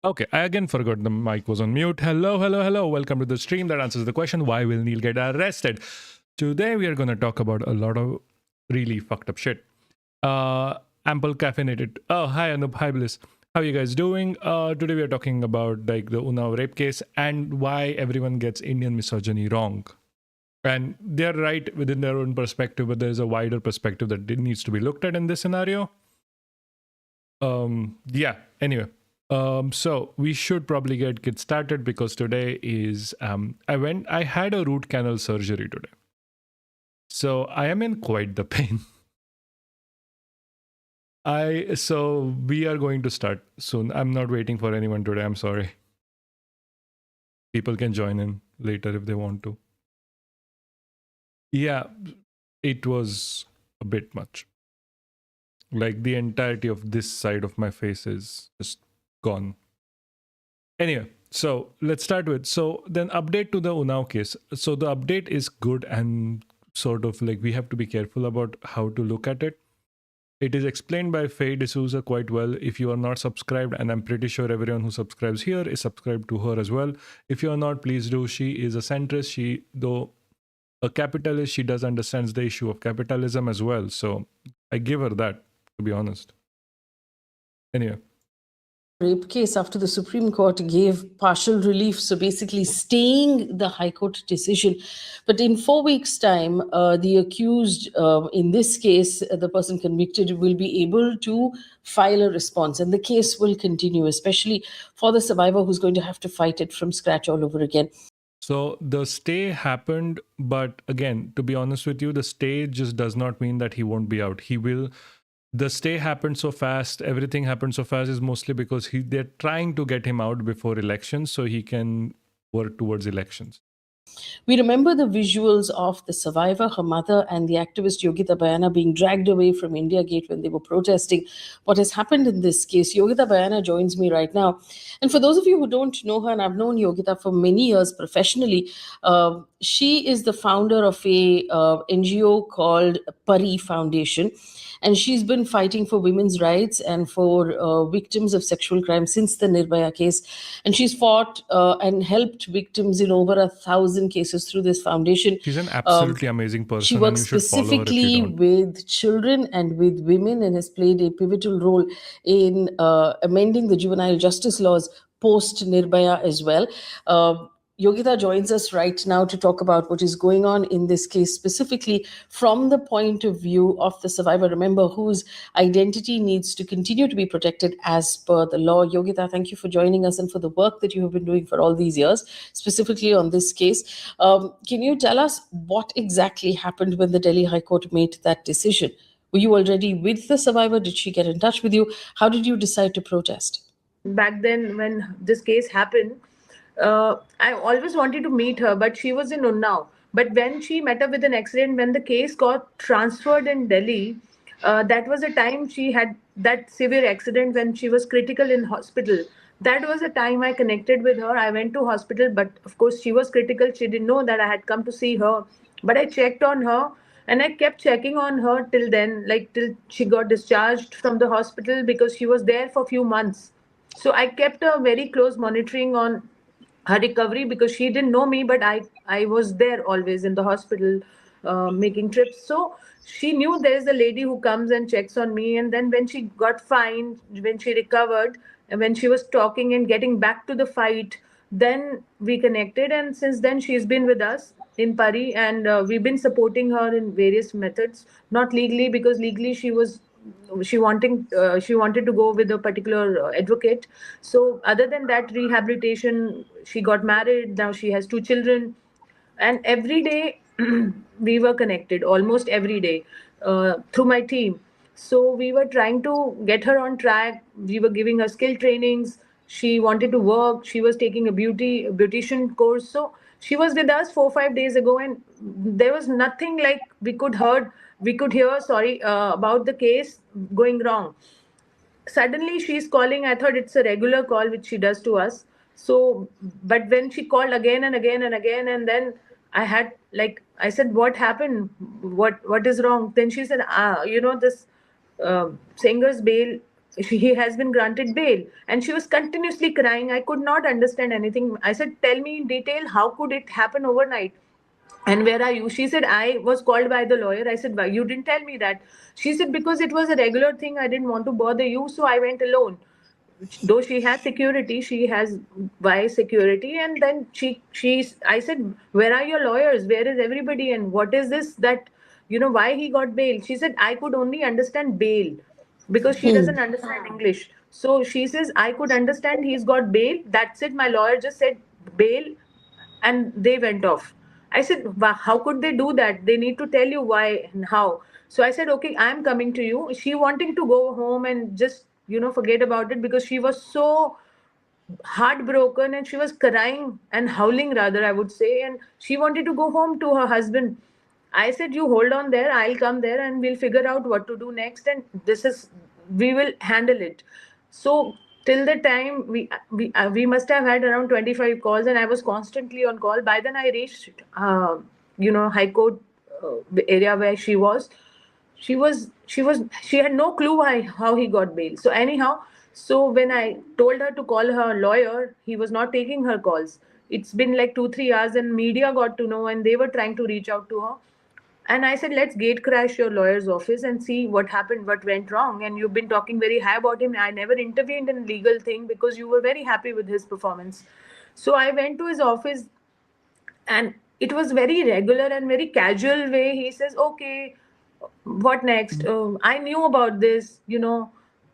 Okay, I again forgot the mic was on mute. Hello, hello, hello. Welcome to the stream that answers the question, why will Neil get arrested? Today we are going to talk about a lot of really fucked up shit. Ample caffeinated. Oh, hi Anup, hi Bliss. How you guys doing? Today we are talking about like the Unnao rape case and why everyone gets Indian misogyny wrong. And they're right within their own perspective, but there's a wider perspective that needs to be looked at in this scenario. Yeah, anyway. So we should probably get started because today is I had a root canal surgery today. So I am in quite the pain. So we are going to start soon. I'm not waiting for anyone today. I'm sorry. People can join in later if they want to. Yeah, it was a bit much. Like the entirety of this side of my face is just gone. Anyway, so let's start with, so then update to the Unnao case. So the update is good and sort of like we have to be careful about how to look at it. It is explained by Faye D'Souza quite well. If you are not subscribed, and I'm pretty sure everyone who subscribes here is subscribed to her as well. If you are not, please do. She is a centrist. She, though a capitalist, she does understands the issue of capitalism as well. So I give her that, to be honest. Anyway. Rape case after the Supreme Court gave partial relief, so basically staying the High Court decision. But in 4 weeks' time, the accused, in this case, the person convicted, will be able to file a response, and the case will continue, especially for the survivor who's going to have to fight it from scratch all over again. So the stay happened, but again, to be honest with you, the stay just does not mean that he won't be out. He will. The stay happened so fast, everything happened so fast is mostly because they're trying to get him out before elections so he can work towards elections. We remember the visuals of the survivor, her mother, and the activist Yogita Bayana being dragged away from India Gate when they were protesting. What has happened in this case? Yogita Bayana joins me right now. And for those of you who don't know her, and I've known Yogita for many years professionally, she is the founder of a NGO called Pari Foundation. And she's been fighting for women's rights and for victims of sexual crime since the Nirbhaya case. And she's fought and helped victims in over 1,000 cases through this foundation. She's an absolutely amazing person. She works and you should follow her if you specifically don't. with children and with women and has played a pivotal role in amending the juvenile justice laws post Nirbhaya as well. Yogita joins us right now to talk about what is going on in this case, specifically from the point of view of the survivor, remember, whose identity needs to continue to be protected as per the law. Yogita, thank you for joining us and for the work that you have been doing for all these years, specifically on this case. Can you tell us what exactly happened when the Delhi High Court made that decision? Were you already with the survivor? Did she get in touch with you? How did you decide to protest? Back then, when this case happened, I always wanted to meet her, but she was in Unnao. But when she met up with an accident, when the case got transferred in Delhi, that was the time she had that severe accident when she was critical in hospital. That was the time I connected with her. I went to hospital, but of course she was critical. She didn't know that I had come to see her. But I checked on her, and I kept checking on her till then, like till she got discharged from the hospital, because she was there for a few months. So I kept a very close monitoring on her recovery, because she didn't know me, but I was there always in the hospital, making trips. So she knew there is a lady who comes and checks on me. And then when she got fine, when she recovered, and when she was talking and getting back to the fight, then we connected. And since then she's been with us in Pari, and we've been supporting her in various methods. Not legally, because legally she wanted to go with a particular advocate. So other than that, rehabilitation, she got married, now she has 2 children. And every day we were connected, almost every day, through my team. So we were trying to get her on track. We were giving her skill trainings. She wanted to work. She was taking a beautician course. So she was with us 4 5 days ago, and there was nothing like we could hear, sorry, about the case going wrong. Suddenly she's calling. I thought it's a regular call which she does to us. So, but when she called again and again and again, and then I said, what happened? What is wrong? Then she said, this singer's bail he has been granted bail. And she was continuously crying. I could not understand anything. I said, tell me in detail, how could it happen overnight? And where are you? She said, I was called by the lawyer. I said, why? You didn't tell me that. She said, because it was a regular thing. I didn't want to bother you. So I went alone. Though she has security, she has wise security. And then I said, where are your lawyers? Where is everybody? And what is this that, why he got bail? She said, I could only understand bail because she doesn't understand English. So she says, I could understand he's got bail. That's it. My lawyer just said bail, and they went off. I said, how could they do that? They need to tell you why and how. So I said, okay, I'm coming to you. She wanting to go home and just, forget about it, because she was so heartbroken and she was crying and howling, rather, I would say. And she wanted to go home to her husband. I said, you hold on there, I'll come there and we'll figure out what to do next. And we will handle it. So till the time we must have had around 25 calls, and I was constantly on call. By then I reached, High Court area where she had no clue how he got bail. So anyhow, so when I told her to call her lawyer, he was not taking her calls. It's been like 2-3 hours, and media got to know, and they were trying to reach out to her. And I said, let's gate crash your lawyer's office and see what happened, what went wrong. And you've been talking very high about him. I never intervened in legal thing because you were very happy with his performance. So I went to his office, and it was very regular and very casual way. He says, okay, what next? I knew about this.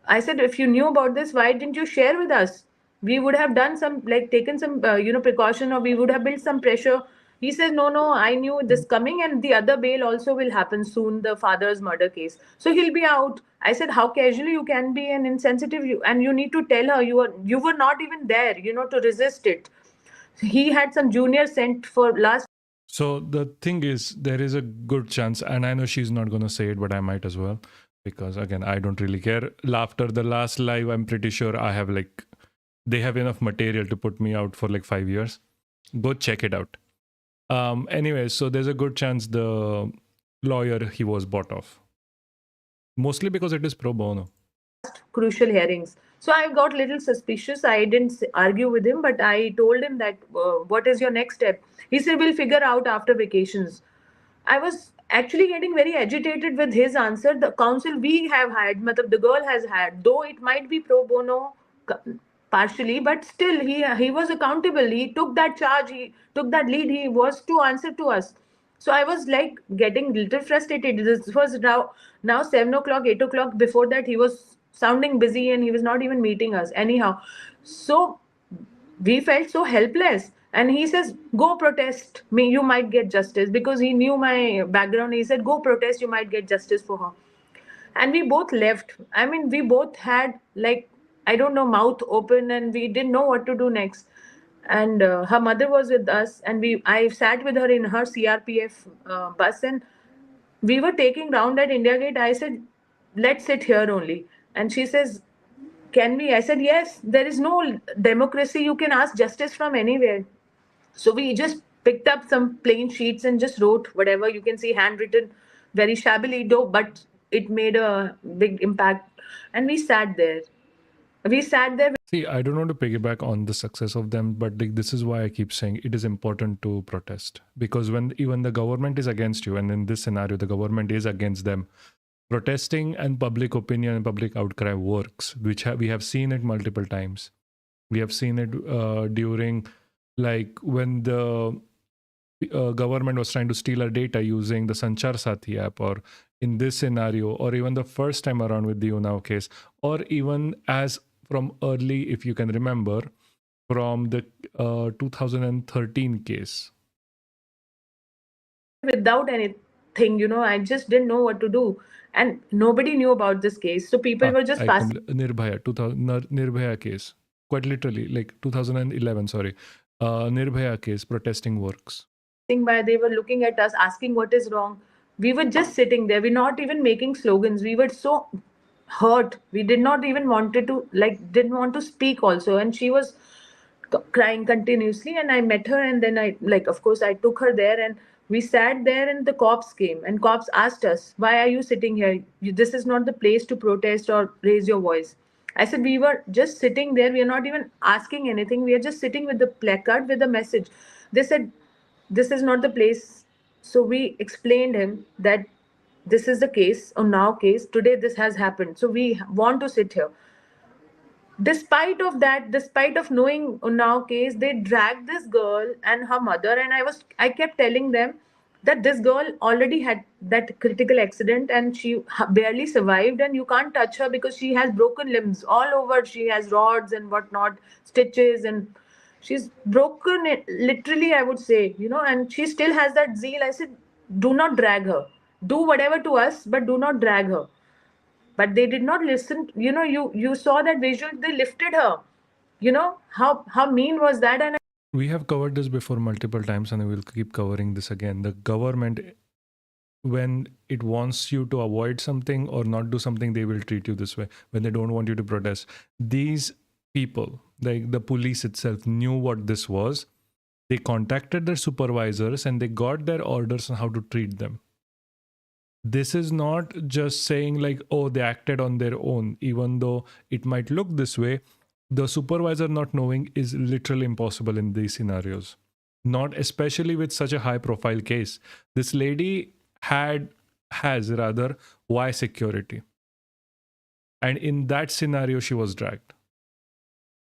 I said, if you knew about this, why didn't you share with us? We would have done some, like, taken some precaution, or we would have built some pressure. He says, no, I knew this coming, and the other bail also will happen soon, the father's murder case, so he'll be out. I said, how casual you can be and insensitive. And you need to tell her you were not even there, to resist it. He had some junior sent for last. So the thing is, there is a good chance, and I know she's not going to say it, but I might as well, because again, I don't really care. After the last live, I'm pretty sure I have they have enough material to put me out for like 5 years. Go check it out. Anyway, so there's a good chance the lawyer he was bought off, mostly because it is pro bono. Crucial hearings. So I got little suspicious. I didn't argue with him, but I told him that, what is your next step? He said, we'll figure out after vacations. I was actually getting very agitated with his answer. The counsel we have had, matlab the girl has had, though it might be pro bono partially, but still he was accountable. He took that charge. He took that lead. He was to answer to us. So I was like getting little frustrated. This was now 7 o'clock, 8 o'clock. Before that, he was sounding busy and he was not even meeting us. Anyhow, so we felt so helpless. And he says, go protest me, you might get justice. Because he knew my background, he said, go protest, you might get justice for her. And we both left. I mean, we both had, like, I don't know, mouth open, and we didn't know what to do next. And her mother was with us, and I sat with her in her CRPF bus, and we were taking round at India Gate. I said, let's sit here only. And she says, can we? I said, yes, there is no democracy. You can ask justice from anywhere. So we just picked up some plain sheets and just wrote whatever. You can see handwritten, very shabbily though, but it made a big impact. And we sat there. We sat there. See, I don't want to piggyback on the success of them, but this is why I keep saying it is important to protest. Because when even the government is against you, and in this scenario, the government is against them, protesting and public opinion and public outcry works, which we have seen it multiple times. We have seen it during, like, when the government was trying to steal our data using the Sanchar Sathi app, or in this scenario, or even the first time around with the Unnao case, or even as from early, if you can remember, from the 2013 case. Without anything, I just didn't know what to do. And nobody knew about this case. So people were just passing. Nirbhaya, Nirbhaya case. Quite literally, like 2011, sorry. Nirbhaya case, protesting works. By, they were looking at us, asking what is wrong. We were just sitting there. We're not even making slogans. We were so hurt. We did not even wanted to, like, didn't want to speak also. And she was crying continuously. And I met her, and then of course, I took her there, and we sat there, and the cops came, and cops asked us, why are you sitting here? This is not the place to protest or raise your voice. I said, we were just sitting there. We are not even asking anything. We are just sitting with the placard with the message. They said, this is not the place. So we explained him that this is the case, Unnao case. Today this has happened. So we want to sit here. Despite of that, despite of knowing Unnao case, they dragged this girl and her mother, and I kept telling them that this girl already had that critical accident and she barely survived, and you can't touch her because she has broken limbs all over. She has rods and whatnot, stitches, and she's broken it literally, I would say, and she still has that zeal. I said, do not drag her. Do whatever to us, but do not drag her. But they did not listen. You saw that visual. They lifted her. How mean was that? And We have covered this before multiple times and we will keep covering this again. The government, when it wants you to avoid something or not do something, they will treat you this way. When they don't want you to protest, these people, like the police itself, knew what this was. They contacted their supervisors and they got their orders on how to treat them. This is not just saying like, oh, they acted on their own, even though it might look this way. The supervisor not knowing is literally impossible in these scenarios. Not especially with such a high profile case. This lady has rather Y security. And in that scenario, she was dragged.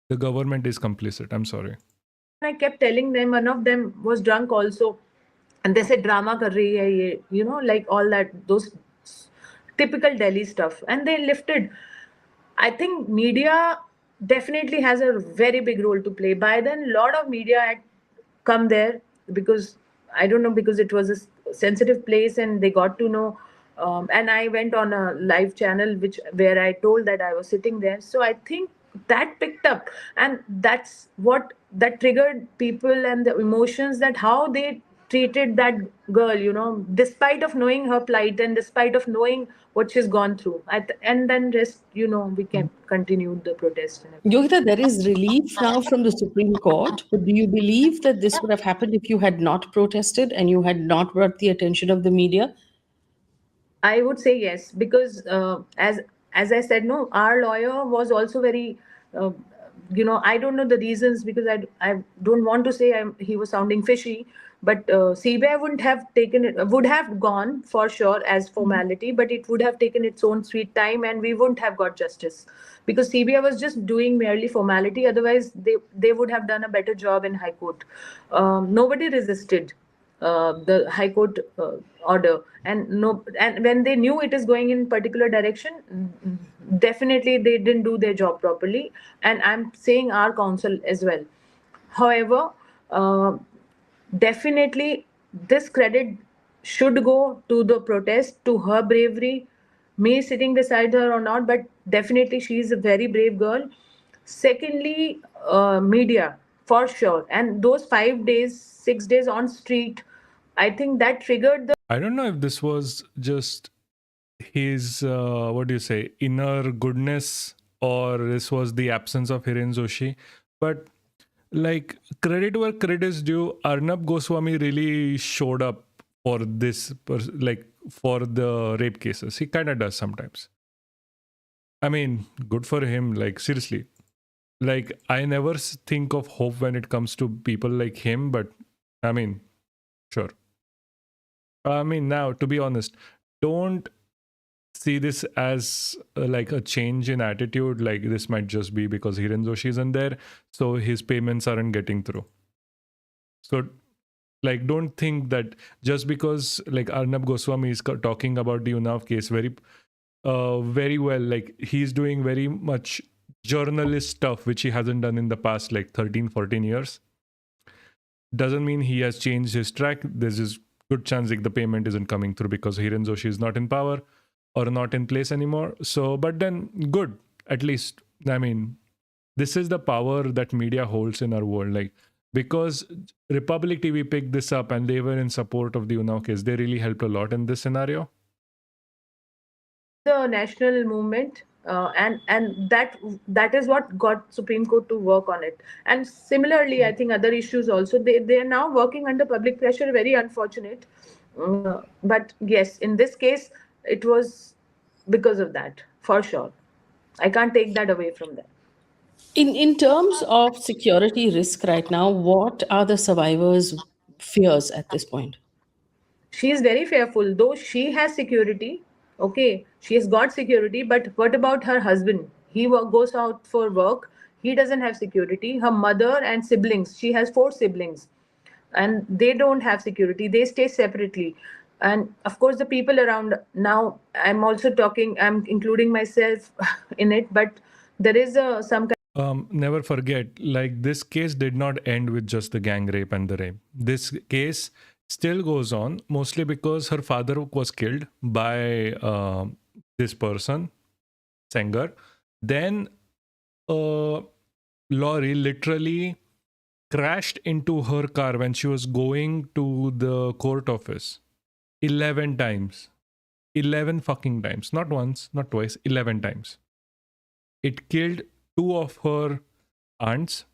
The government is complicit. I'm sorry. I kept telling them, one of them was drunk also. And they said, drama kar rahi hai ye, like all that, those typical Delhi stuff. And they lifted. I think media definitely has a very big role to play. By then, a lot of media had come there because I don't know, because it was a sensitive place and they got to know. And I went on a live channel where I told that I was sitting there. So I think that picked up, and that's what that triggered people and the emotions, that how they treated that girl, despite of knowing her plight and despite of knowing what she's gone through. And then rest, we can continue the protest. Yogita, there is relief now from the Supreme Court, but do you believe that this would have happened if you had not protested and you had not brought the attention of the media? I would say yes, because as I said, no, our lawyer was also very, I don't know the reasons, because I don't want to say he was sounding fishy, but CBI wouldn't have taken it, would have gone for sure as formality, but it would have taken its own sweet time, and we wouldn't have got justice, because CBI was just doing merely formality. Otherwise, they would have done a better job in High Court. Nobody resisted the High Court order, and when they knew it is going in particular direction, definitely they didn't do their job properly. And I'm saying our council as well. However, definitely this credit should go to the protest, to her bravery, me sitting beside her or not, but definitely she is a very brave girl. Secondly, media for sure, and those 5 days, 6 days on street, I think that triggered the. I don't know if this was just his, what do you say, inner goodness, or this was the absence of Hiren Joshi. But like, credit where credit is due, Arnab Goswami really showed up for this, like for the rape cases. He kind of does sometimes. I mean, good for him. Like, seriously. Like, I never think of hope when it comes to people like him, but I mean, sure. I mean, now, to be honest, don't see this as like a change in attitude. Like, this might just be because Hiren Joshi isn't there, so his payments aren't getting through. So, like, don't think that just because like Arnab Goswami is talking about the Unnao case very well, like he's doing very much journalist stuff which he hasn't done in the past like 13-14 years, doesn't mean he has changed his track. There's just good chance like the payment isn't coming through because Hiren Joshi is not in power or not in place anymore. So, but then good, at least, I mean, this is the power that media holds in our world. Like, because Republic TV picked this up and they were in support of the Unnao case, they really helped a lot in this scenario. The national movement, and that is what got Supreme Court to work on it. And similarly, I think other issues also, they are now working under public pressure. Very unfortunate, but yes, in this case it was because of that, for sure. I can't take that away from them. In terms of security risk right now, what are the survivors' fears at this point? She is very fearful, though she has security. Okay, she has got security, but what about her husband? He goes out for work. He doesn't have security. Her mother and siblings. She has 4 siblings, and they don't have security. They stay separately, and of course, the people around. Now, I'm also talking. I'm including myself in it, but there is some Never forget, like, this case did not end with just the gang rape and the rape. This case still goes on, mostly because her father was killed by this person, Sengar. Then lorry literally crashed into her car when she was going to the court office 11 times. 11 fucking times. Not once, not twice, 11 times. It killed 2 of her aunts,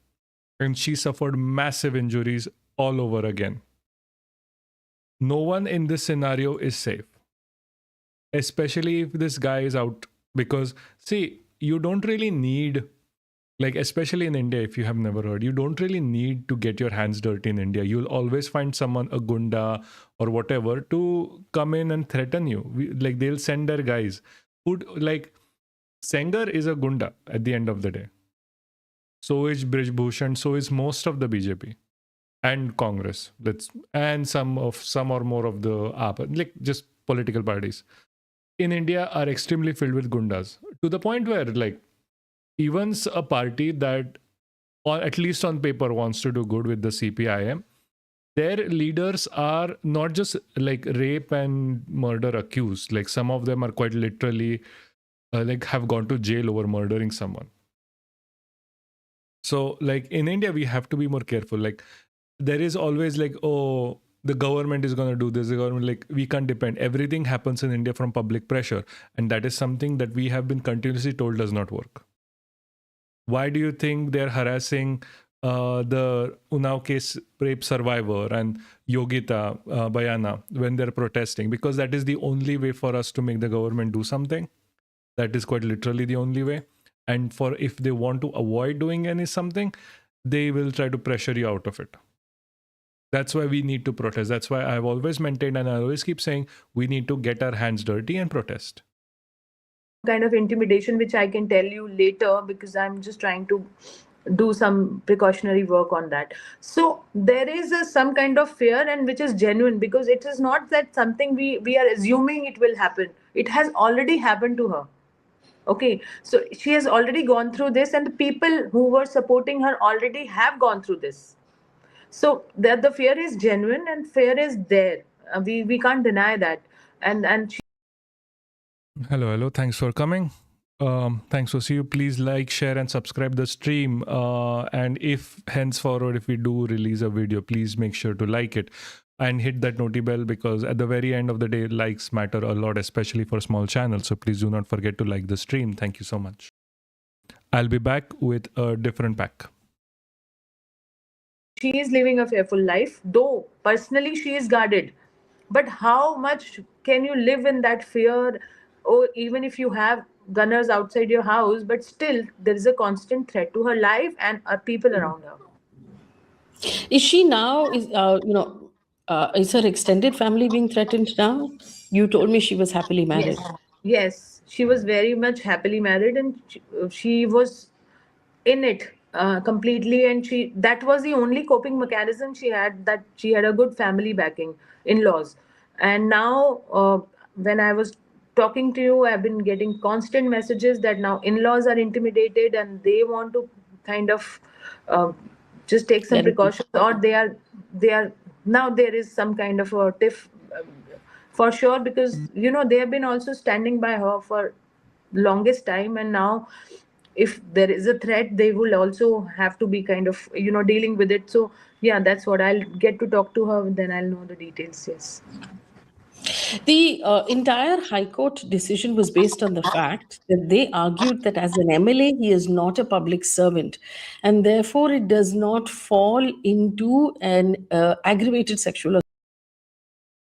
and she suffered massive injuries all over again. No one in this scenario is safe, especially if this guy is out. Because, see, you don't really need, like, especially in India, if you have never heard, you don't really need to get your hands dirty in India. You'll always find someone, a gunda or whatever, to come in and threaten you. Like, they'll send their guys. Like, Sengar is a gunda at the end of the day. So is Brij Bhushan, so is most of the BJP and Congress. And some or more of the like, just political parties in India are extremely filled with gundas, to the point where, like, even a party that, or at least on paper, wants to do good with the CPIM, their leaders are not just like rape and murder accused. Like, some of them are quite literally like, have gone to jail over murdering someone. So, like, in India, we have to be more careful. Like, there is always like, oh, the government is going to do this. The government, like, we can't depend. Everything happens in India from public pressure. And that is something that we have been continuously told does not work. Why do you think they're harassing the Unnao case rape survivor and Yogita Bayana when they're protesting? Because that is the only way for us to make the government do something. That is quite literally the only way. And for if they want to avoid doing any something, they will try to pressure you out of it. That's why we need to protest. That's why I've always maintained, and I always keep saying, we need to get our hands dirty and protest. kind of intimidation, which I can tell you later because I'm just trying to do some precautionary work on that. So there is some kind of fear, and which is genuine, because it is not that something we are assuming it will happen. It has already happened to her. Okay, so she has already gone through this, and the people who were supporting her already have gone through this. So that the fear is genuine and fear is there. We can't deny that. And she Hello. Thanks for coming. Thanks for seeing you. Please like, share, and subscribe the stream. And if henceforward, if we do release a video, please make sure to like it and hit that noti bell, because at the very end of the day, likes matter a lot, especially for small channels. So please do not forget to like the stream. Thank you so much. I'll be back with a different pack. she is living a fearful life, though personally she is guarded. But how much can you live in that fear? Or even if you have gunners outside your house, but still there is a constant threat to her life and people around her. Is she now, is her extended family being threatened now? You told me she was happily married. Yes, she was very much happily married, and she was in it completely, and she that was the only coping mechanism she had, that she had a good family backing, in-laws. And now when I was talking to you, I've been getting constant messages that now in-laws are intimidated and they want to kind of uh, just take some Let it be. precautions, or they are now there is some kind of a tiff for sure, because they have been also standing by her for longest time, and now if there is a threat, they will also have to be kind of dealing with it. So yeah, that's what I'll get to talk to her, then I'll know the details. Yes. The entire High Court decision was based on the fact that they argued that as an MLA, he is not a public servant, and therefore it does not fall into an aggravated sexual assault.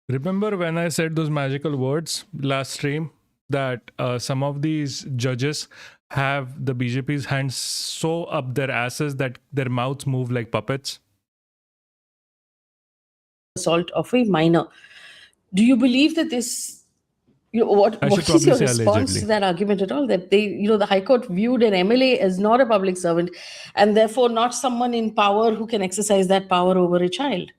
Remember when I said those magical words last stream, that some of these judges have the BJP's hands so up their asses that their mouths move like puppets? Assault of a minor. Do you believe that this, I should what is probably your say response allegedly. to that argument at all? That the High Court viewed an MLA as not a public servant and therefore not someone in power who can exercise that power over a child.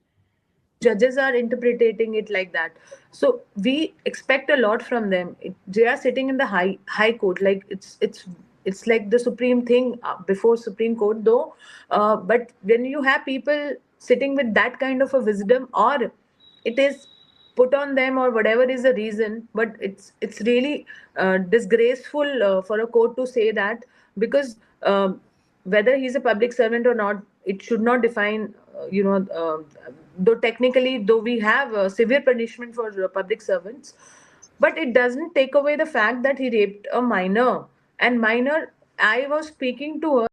Judges are interpreting it like that, so we expect a lot from them. They are sitting in the high court, like it's like the supreme thing before Supreme Court, though. But when you have people sitting with that kind of a wisdom, or it is put on them or whatever is the reason, but it's really disgraceful for a court to say that, because whether he's a public servant or not, it should not define, though technically, though we have severe punishment for public servants, but it doesn't take away the fact that he raped a minor. And minor, I was speaking to her.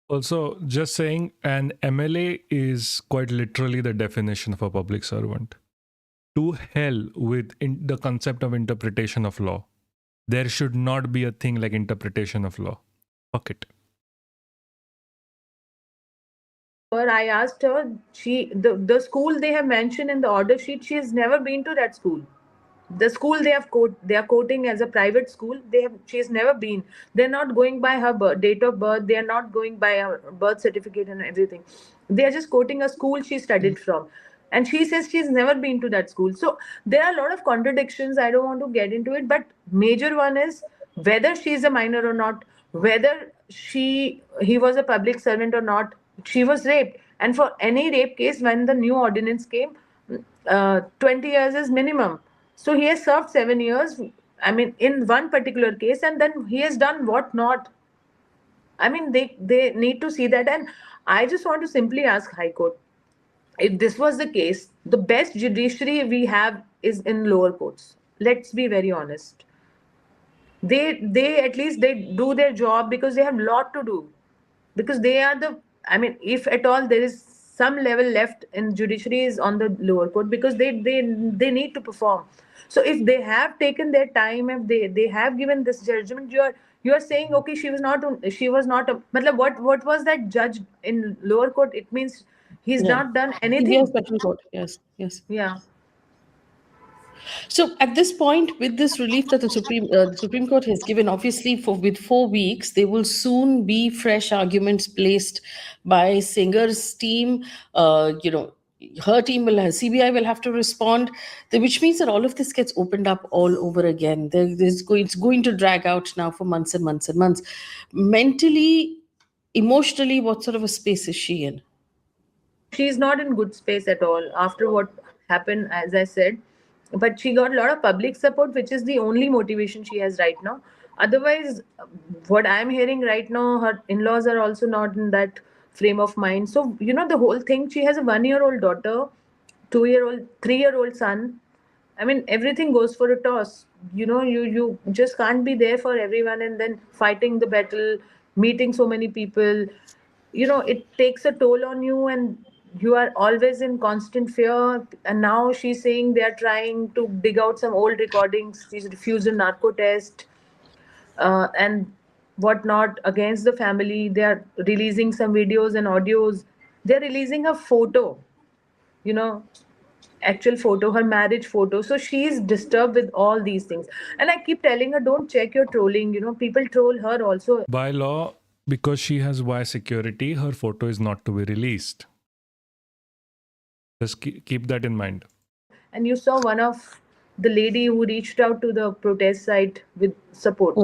Also, just saying, an MLA is quite literally the definition of a public servant. To hell with the concept of interpretation of law. There should not be a thing like interpretation of law. Fuck it. I asked her, the school they have mentioned in the order sheet, she has never been to that school. The school they are quoting as a private school. She has never been. They're not going by her date of birth. They are not going by her birth certificate and everything. They are just quoting a school she studied from, and she says she's never been to that school. So there are a lot of contradictions. I don't want to get into it, but major one is whether she's a minor or not, whether he was a public servant or not. She was raped, and for any rape case, when the new ordinance came, 20 years is minimum. So he has served 7 years, I mean, in one particular case, and then he has done what not. I mean, they need to see that. And I just want to simply ask High Court, if this was the case, the best judiciary we have is in lower courts. Let's be very honest. They at least they do their job because they have a lot to do. Because they are the, I mean, if at all there is some level left in judiciary is on the lower court, because they need to perform. So if they have taken their time, if they have given this judgment, you are saying, okay, she was not a, matlab, what was that judge in lower court? It means he's Yeah. not done CBI anything. Special Court. Yes. Yeah. So at this point, with this relief that the Supreme Court has given, obviously with 4 weeks, there will soon be fresh arguments placed by Singer's team. Her team CBI will have to respond, which means that all of this gets opened up all over again. It's going to drag out now for months and months and months. Mentally, emotionally, what sort of a space is she in? She's not in good space at all after what happened, as I said. But she got a lot of public support, which is the only motivation she has right now. Otherwise, what I'm hearing right now, her in-laws are also not in that frame of mind. So, the whole thing, she has a 1-year-old daughter, 2-year-old, 3-year-old son. I mean, everything goes for a toss. You just can't be there for everyone, and then fighting the battle, meeting so many people. It takes a toll on you, and you are always in constant fear. And now she's saying they are trying to dig out some old recordings. She's refused a narco test, and whatnot against the family. They are releasing some videos and audios. They're releasing a photo, you know actual photo, her marriage photo. So she's disturbed with all these things, and I keep telling her, don't check your trolling. People troll her also. By law, because she has wire security, her photo is not to be released. Just keep that in mind. And you saw one of the lady who reached out to the protest site with support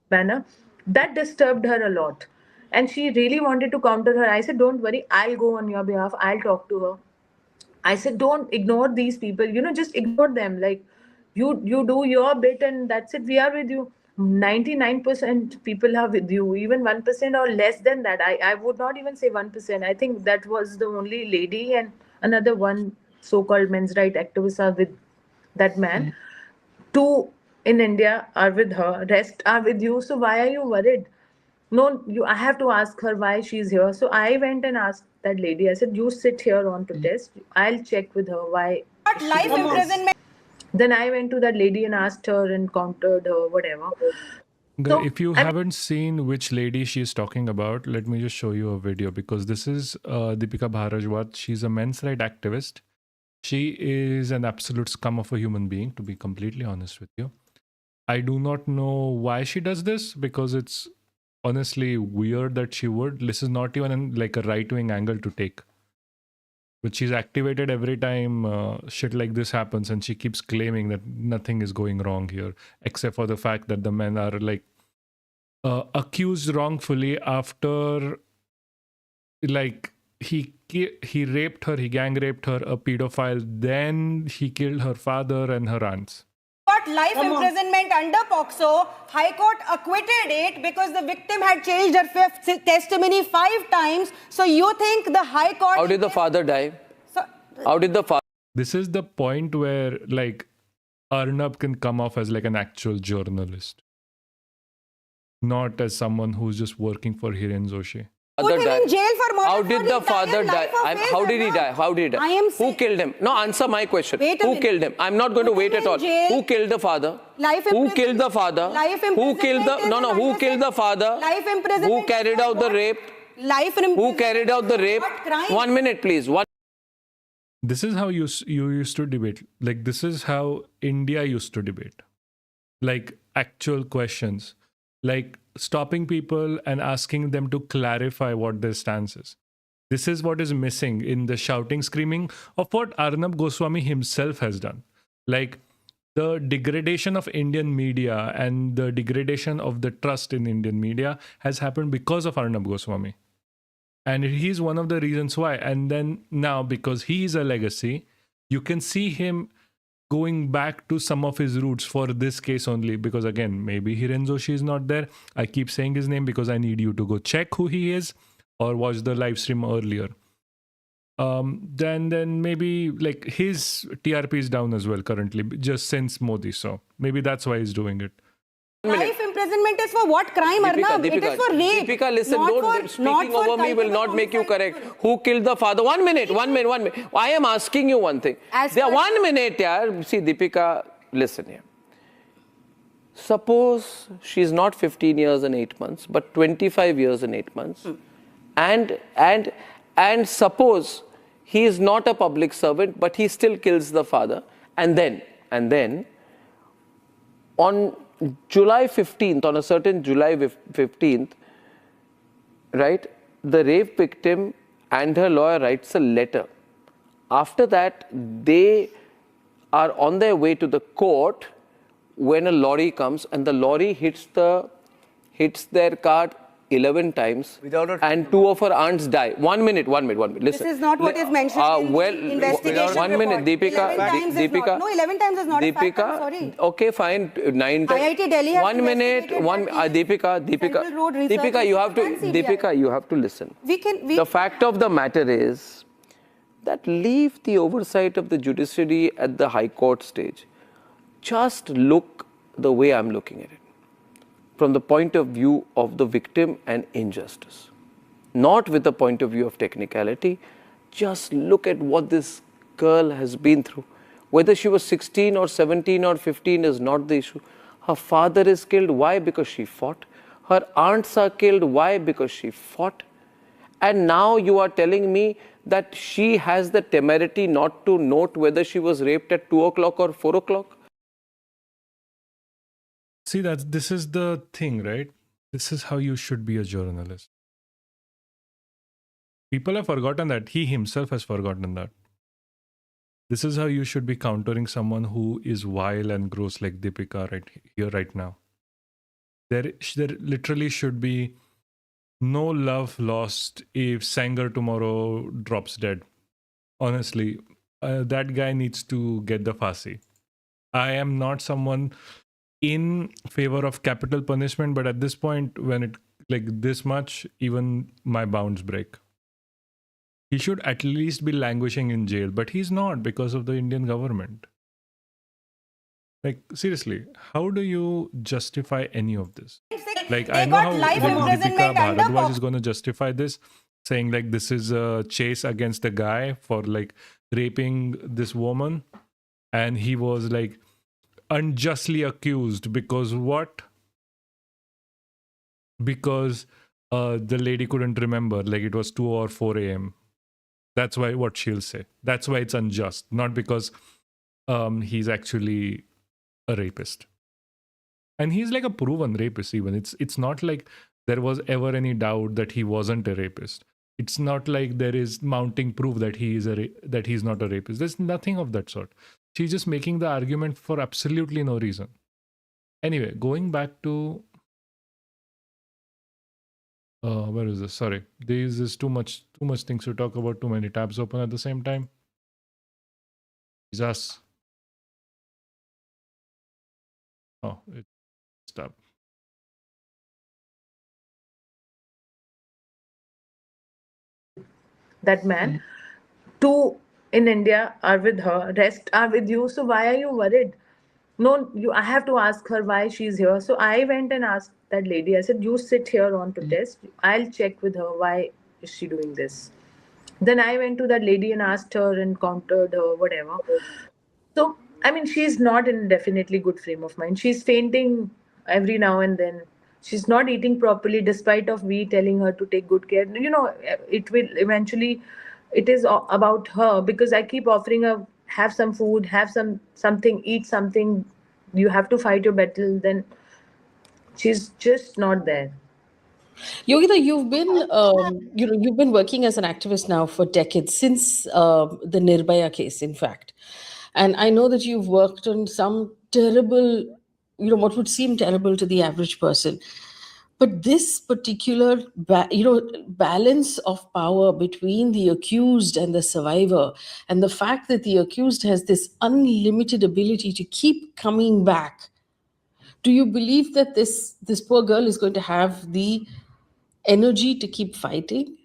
banner. That disturbed her a lot, and she really wanted to counter her. I said, don't worry, I'll go on your behalf, I'll talk to her. I said, don't ignore these people. Just ignore them. Like, you do your bit, and that's it. We are with you. 99% people are with you. Even 1% or less than that. I would not even say 1%. I think that was the only lady, and another one so-called men's right activists are with that man. 2 in India are with her. Rest are with you. So why are you worried? No, I have to ask her why she's here. So I went and asked that lady. I said, you sit here on protest. I'll check with her why. Life imprisonment. Then I went to that lady and asked her and countered her, whatever. So, If you I mean, haven't seen which lady she's talking about, let me just show you a video because this is Deepika Bharajwat. She's a men's rights activist. She is an absolute scum of a human being, to be completely honest with you. I do not know why she does this because it's honestly weird that she would. This is not even like a right-wing angle to take. But she's activated every time shit like this happens, and she keeps claiming that nothing is going wrong here, except for the fact that the men are like accused wrongfully after like he raped her, he gang raped her, a pedophile. Then he killed her father and her aunts. Got life imprisonment under POCSO. High Court acquitted it because the victim had changed her testimony 5 times. So you think the High Court... How did the father die? So, How did the father... This is the point where like Arnab can come off as like an actual journalist, not as someone who's just working for Hiren Joshi. put him in jail for murder. How did the father die? How did he die? How did he die? I am Who killed him? No, answer my question. Wait a Who minute. killed him? I'm not going to Put wait him at in all. jail. Who killed the father? Life Who imprisonment. killed the father? Life Who killed the... imprisonment No, no. is Who under killed the father? Life imprisonment. Who carried out the rape? Life Who imprisonment. carried out the rape? What crime? 1 minute, please. This is how you used to debate. Like this is how India used to debate. Like actual questions, like stopping people and asking them to clarify what their stance is. This is what is missing in the shouting, screaming of what Arnab Goswami himself has done. Like the degradation of Indian media and the degradation of the trust in Indian media has happened because of Arnab Goswami. And he's one of the reasons why. And then now, because he is a legacy, you can see him going back to some of his roots for this case only. Because again, maybe Hiren Joshi is not there. I keep saying his name because I need you to go check who he is or watch the live stream earlier. Then maybe like his TRP is down as well currently, just since Modi. So maybe that's why he's doing it. Life imprisonment is for what crime, Arnab? It is for rape. Deepika, listen, not don't... for, Speaking not for over me will not make you homicide. correct. Who killed the father? 1 minute, 1 minute, 1 minute. I am asking you one thing. As There, per- 1 minute, yaar. See, Deepika, listen here. Suppose she's not 15 years and 8 months, but 25 years and 8 months. And suppose he is not a public servant, but he still kills the father. And then on July 15th, on a certain July 15th, right, the rape victim and her lawyer writes a letter. After that, they are on their way to the court when a lorry comes, and the lorry hits their car 11 times, and 2 of her aunts die. 1 minute, 1 minute, 1 minute. Listen. This is not what is mentioned in the investigation 1 minute, report. Deepika. 11 times is not. No, 11 times is not a fact, I'm sorry. Okay, fine. 9 times. IIT Delhi has 1 minute. investigated that Deepika. Central Road Research Deepika, you have to. Institute and CBI. Deepika, you have to listen. We The fact of the matter is that leave the oversight of the judiciary at the High Court stage. Just look the way I'm looking at it, from the point of view of the victim and injustice. Not with the point of view of technicality. Just look at what this girl has been through. Whether she was 16 or 17 or 15 is not the issue. Her father is killed. Why? Because she fought. Her aunts are killed. Why? Because she fought. And now you are telling me that she has the temerity not to note whether she was raped at 2 o'clock or 4 o'clock? See, this is the thing, right? This is how you should be a journalist. People have forgotten that. He himself has forgotten that. This is how you should be countering someone who is vile and gross like Deepika right here, right now. There literally should be no love lost if Sanger tomorrow drops dead. Honestly, that guy needs to get the Fasi. I am not someone in favor of capital punishment, but at this point, when it like this much, even my bounds break. He should at least be languishing in jail, but he's not because of the Indian government. Like, seriously, how do you justify any of this? Like, I know how Deepika Bharadwaj is going to justify this, saying like this is a chase against the guy for like raping this woman, and he was like unjustly accused because what? because the lady couldn't remember, like it was 2 or 4 a.m. That's why what she'll say. That's why it's unjust, not because he's actually a rapist. And he's like a proven rapist even. It's not like there was ever any doubt that he wasn't a rapist. It's not like there is mounting proof that that he's not a rapist. There's nothing of that sort. She's just making the argument for absolutely no reason. Anyway, going back to where is this? Sorry, there is too much things to talk about. Too many tabs open at the same time. Jesus. Oh, it's tab. That man. Two in India are with her, rest are with you. So why are you worried? No, you. I have to ask her why she's here. So I went and asked that lady. I said, "You sit here on protest. I'll check with her. Why is she doing this?" Then I went to that lady and asked her and countered her, whatever. So, I mean, she's not in definitely good frame of mind. She's fainting every now and then. She's not eating properly, despite of we telling her to take good care. You know, it will eventually. It is about her because I keep offering her have some food, have something, eat something. You have to fight your battle. Then she's just not there. Yogita, you've been working as an activist now for decades, since the Nirbhaya case, in fact. And I know that you've worked on some terrible, what would seem terrible to the average person. But this particular, balance of power between the accused and the survivor, and the fact that the accused has this unlimited ability to keep coming back. Do you believe that this poor girl is going to have the energy to keep fighting?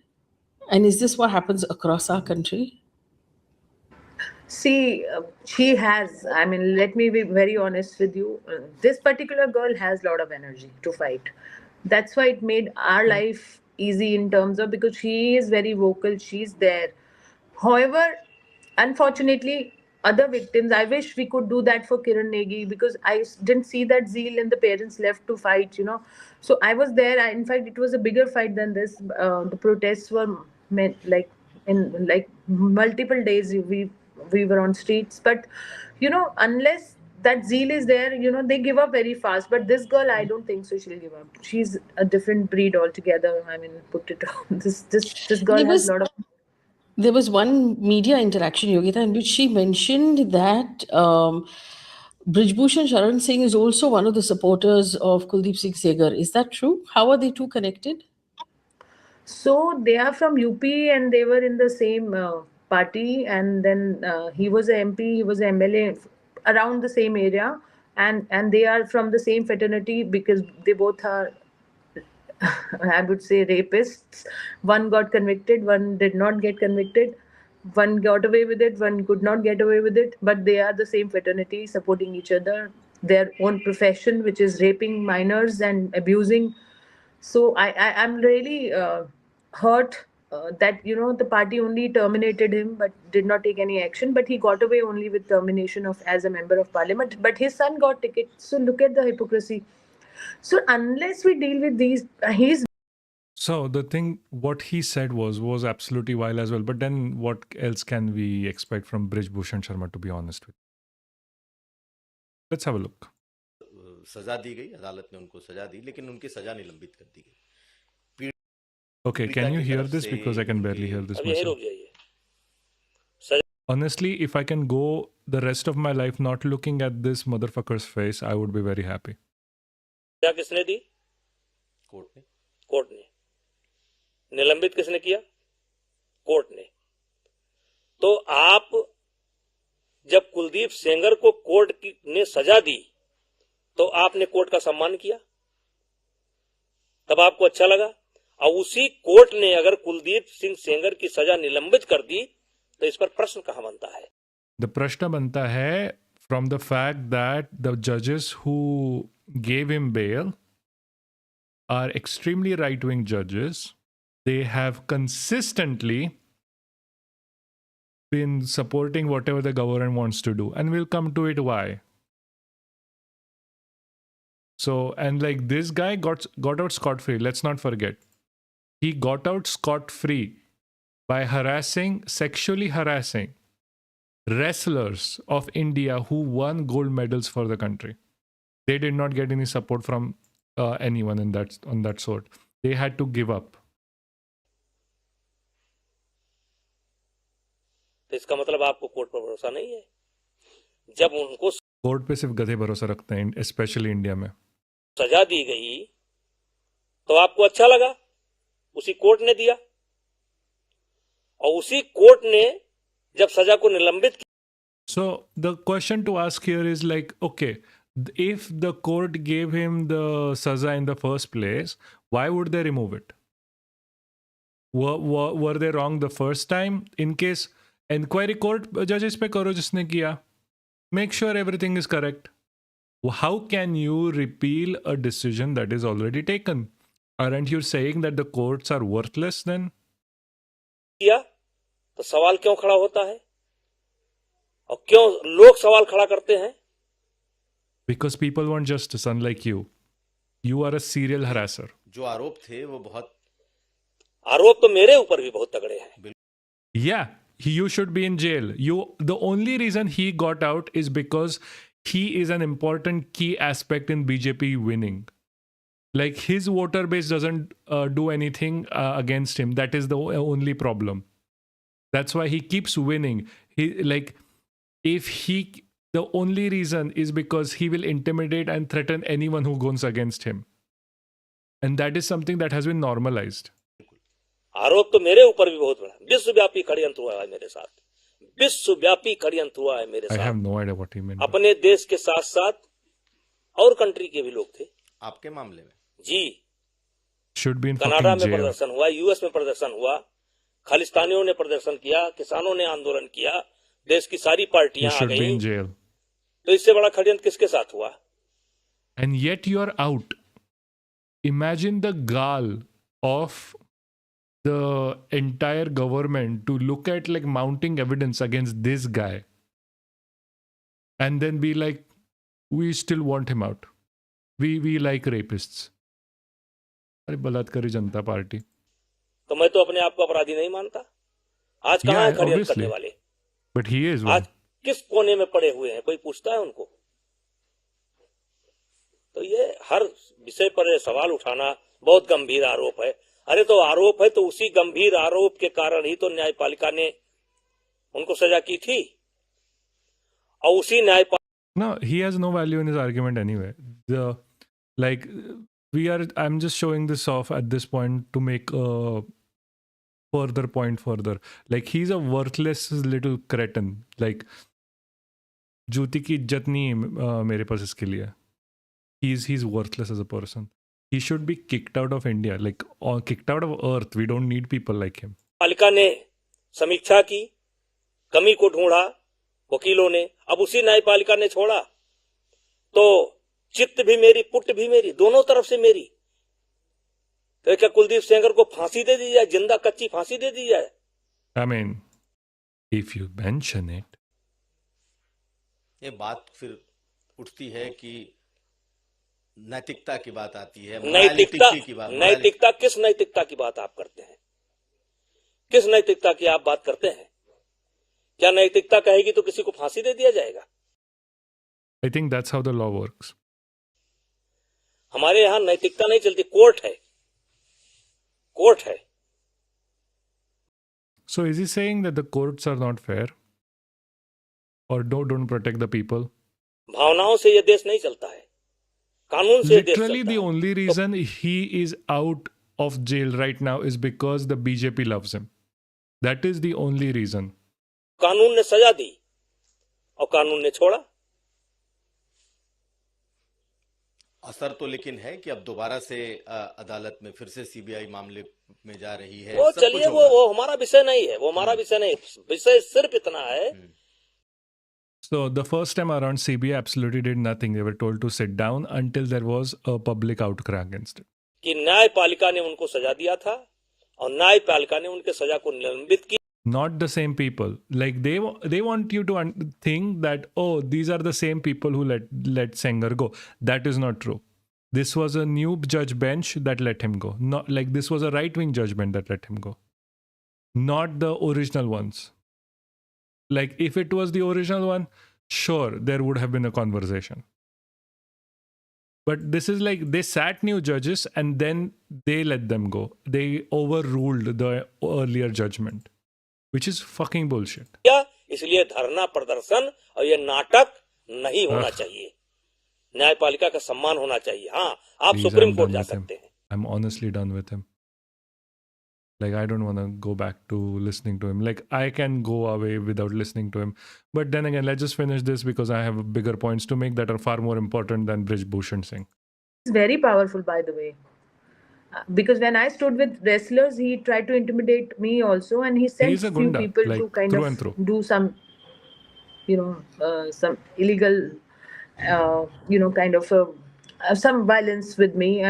And is this what happens across our country? See, she has. I mean, let me be very honest with you. This particular girl has a lot of energy to fight. That's why it made our life easy in terms of because she is very vocal. She's there. However, unfortunately, other victims. I wish we could do that for Kiran Negi because I didn't see that zeal and the parents left to fight. So I was there. In fact, it was a bigger fight than this. The protests were meant like in like multiple days. We were on streets, but unless that zeal is there, they give up very fast. But this girl, I don't think so. She'll give up. She's a different breed altogether. I mean, put it on. This girl There has was a lot of. there was one media interaction, Yogita, in which she mentioned that Brijbhushan Sharan Singh is also one of the supporters of Kuldeep Singh Segar. Is that true? How are they two connected? So they are from UP and they were in the same party. And then he was a MP, he was a MLA around the same area. And they are from the same fraternity because they both are, I would say, rapists. One got convicted, one did not get convicted. One got away with it, one could not get away with it. But they are the same fraternity, supporting each other, their own profession, which is raping minors and abusing. So I'm really hurt that the party only terminated him but did not take any action. But he got away only with termination of as a member of parliament. But his son got ticket. So look at the hypocrisy. So unless we deal with these, he's So the thing, what he said was absolutely vile as well. But then, what else can we expect from Brij Bhushan Sharma? To be honest with, let's have a look. सजा दी गई, अदालत ने उनको सजा दी, लेकिन उनकी सजा निलंबित कर दी गई। Okay, can you hear this? Because I can barely hear this myself. Honestly, if I can go the rest of my life not looking at this motherfucker's face, I would be very happy. क्या किसने दी? Court ने। निलंबित किसने किया? Court ने। तो आप जब कुलदीप सेंगर को कोर्ट ने सजा दी तो आपने कोर्ट का सम्मान किया, तब आपको अच्छा लगा। और उसी कोर्ट ने अगर कुलदीप सिंह सेंगर की सजा निलंबित कर दी तो इस पर प्रश्न कहां बनता है? The prashna banta hai from the fact that the judges who gave him bail are extremely right-wing judges. They have consistently been supporting whatever the government wants to do, and we'll come to it why. So, and like this guy got out scot free. Let's not forget, he got out scot free by sexually harassing wrestlers of India who won gold medals for the country. They did not get any support from anyone on that sort. They had to give up. तो इसका मतलब आपको court पर भरोसा नहीं है। जब उनको कोर्ट पे सिर्फ गधे भरोसा रखते हैं, स्पेशली इंडिया में। सजा दी गई तो आपको अच्छा लगा, उसी कोर्ट ने दिया, और उसी कोर्ट ने जब सजा को निलंबित किया। So the question to ask here is like, okay, if the court gave him the saza in the first place, why would they remove it? Were they wrong the first time? In case inquiry court judges पे करो जिसने किया, make sure everything is correct. How can you repeal a decision that is already taken? Aren't you saying that the courts are worthless then? किया तो सवाल क्यों खड़ा होता है, और क्यों लोग सवाल खड़ा करते हैं? Because people want justice, unlike you. You are a serial harasser. जो आरोप थे वो बहुत आरोप तो मेरे ऊपर भी बहुत तगड़े हैं। Yeah, you should be in jail. The only reason he got out is because he is an important key aspect in BJP winning. Like his voter base doesn't do anything against him. That is the only problem. That's why he keeps winning. The only reason is because he will intimidate and threaten anyone who goes against him. And that is something that has been normalized. आरोप तो मेरे ऊपर भी बहुत बड़ा, विश्वव्यापी षड्यंत्र हुआ है मेरे साथ, विश्वव्यापी षड्यंत्र हुआ है मेरे साथ। I have no idea what he meant. अपने देश के साथ साथ और कंट्री के भी लोग थे आपके मामले में जी। Should be in Canada fucking में jail. प्रदर्शन हुआ, यूएस में प्रदर्शन हुआ, खालिस्तानियों ने प्रदर्शन किया, किसानों ने आंदोलन किया, देश की सारी You पार्टियां आ should be गई, in jail. तो इससे बड़ा षड्यंत्र किसके साथ हुआ? And yet you are out. Imagine the gall of the entire government to look at like mounting evidence against this guy and then be like, we still want him out. We like rapists. अरे बलात्कारी जनता party. तो मैं तो अपने आप को अपराधी नहीं मानता। आज कहाँ है षड्यंत्र obviously. करने वाले? But he is one. आज किस कोने में पड़े हुए हैं, कोई पूछता है उनको? तो ये हर विषय पर सवाल उठाना बहुत गंभीर आरोप है। अरे तो आरोप है तो उसी गंभीर आरोप के कारण ही तो न्यायपालिका ने उनको सजा की थी, और उसी न्यायपालिका No, he has no value in his argument anyway. I'm just showing this off at this point to make a further point further. Like he's a worthless little cretin. Like जूती की इज्जत नहीं मेरे पास इसके लिए. He's worthless as a person. He should be kicked out of India, like or kicked out of earth. We don't need people like him. पालिका ने समीक्षा की, कमी को ढूंढा वकीलों ने, अब उसी न्यायपालिका ने छोड़ा, तो चित्त भी मेरी पुट भी मेरी, दोनों तरफ से मेरी। तो क्या कुलदीप सेंगर को फांसी दे दी जाए, जिंदा कच्ची फांसी दे दी जाए? I mean, if you mention it. ये बात फिर उठती है कि नैतिकता की बात आती है, नैतिकता की बात। नैतिकता किस नैतिकता की बात आप करते हैं? किस नैतिकता की आप बात करते हैं? क्या नैतिकता कहेगी तो किसी को फांसी दे दिया जाएगा? I think that's how the law works. हमारे यहां नैतिकता नहीं चलती, कोर्ट है, कोर्ट है। So is he saying that the courts are not fair or don't protect the people? भावनाओं से ये देश नहीं चलता है, कानून से ये देश Literally चलता the है। only reason he is out of jail right now is because the BJP loves him. That is the only reason. कानून ने सजा दी और कानून ने छोड़ा। असर तो लेकिन है कि अब दोबारा से अदालत में फिर से सीबीआई मामले में जा रही है। वो सब चलिए, कुछ होगा। वो हमारा विषय नहीं है, वो हमारा विषय नहीं, विषय सिर्फ इतना है। So the first time around, CBI absolutely did nothing. They were told to sit down until there was a public outcry against it. कि न्यायपालिका ने उनको सजा दिया था और न्यायपालिका ने उनके सजा को निलंबित किया। Not the same people. Like they want you to think that, oh, these are the same people who let Sengar go. That is not true. This was a new judge bench that let him go. Not like this was a right-wing judgment that let him go. Not the original ones. Like if it was the original one, sure, there would have been a conversation. But this is like they sat new judges and then they let them go. They overruled the earlier judgment, which is fucking bullshit. किया, इसलिए धरना प्रदर्शन और ये नाटक नहीं होना चाहिए. न्यायपालिका का सम्मान होना चाहिए. हाँ, आप Please, supreme I'm court done जा with him. सकते हैं. I'm honestly done with him. Like, I don't want to go back to listening to him. Like, I can go away without listening to him. But then again, let's just finish this because I have bigger points to make that are far more important than Brij Bhushan Singh. It's very powerful, by the way. Because when I stood with wrestlers, he tried to intimidate me also, and he sent He's a few gunda, people like, to kind through of and through. do some, some illegal, kind of some violence with me.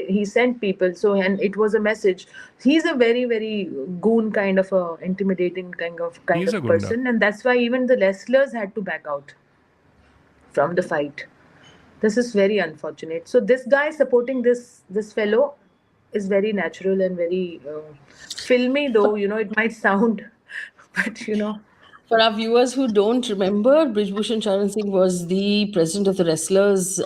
He sent people. So, and it was a message. He's a very, very goon kind of a intimidating kind He's a of gunda. person, and that's why even the wrestlers had to back out from the fight. This is very unfortunate. So this guy supporting this fellow is very natural and very filmy, though it might sound, but For our viewers who don't remember, Brij Bhushan Charan Singh was the president of the Wrestlers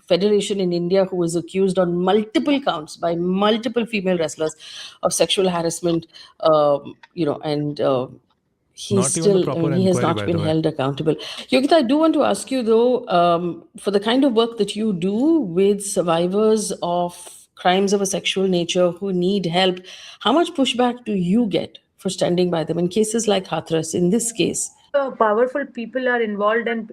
Federation in India, who was accused on multiple counts by multiple female wrestlers of sexual harassment. And he's Not even the still, I proper mean, he has inquiry, not by been the way. held accountable. Yogita, I do want to ask you though, for the kind of work that you do with survivors of crimes of a sexual nature who need help, how much pushback do you get for standing by them in cases like Hathras, in this case? powerful people are involved and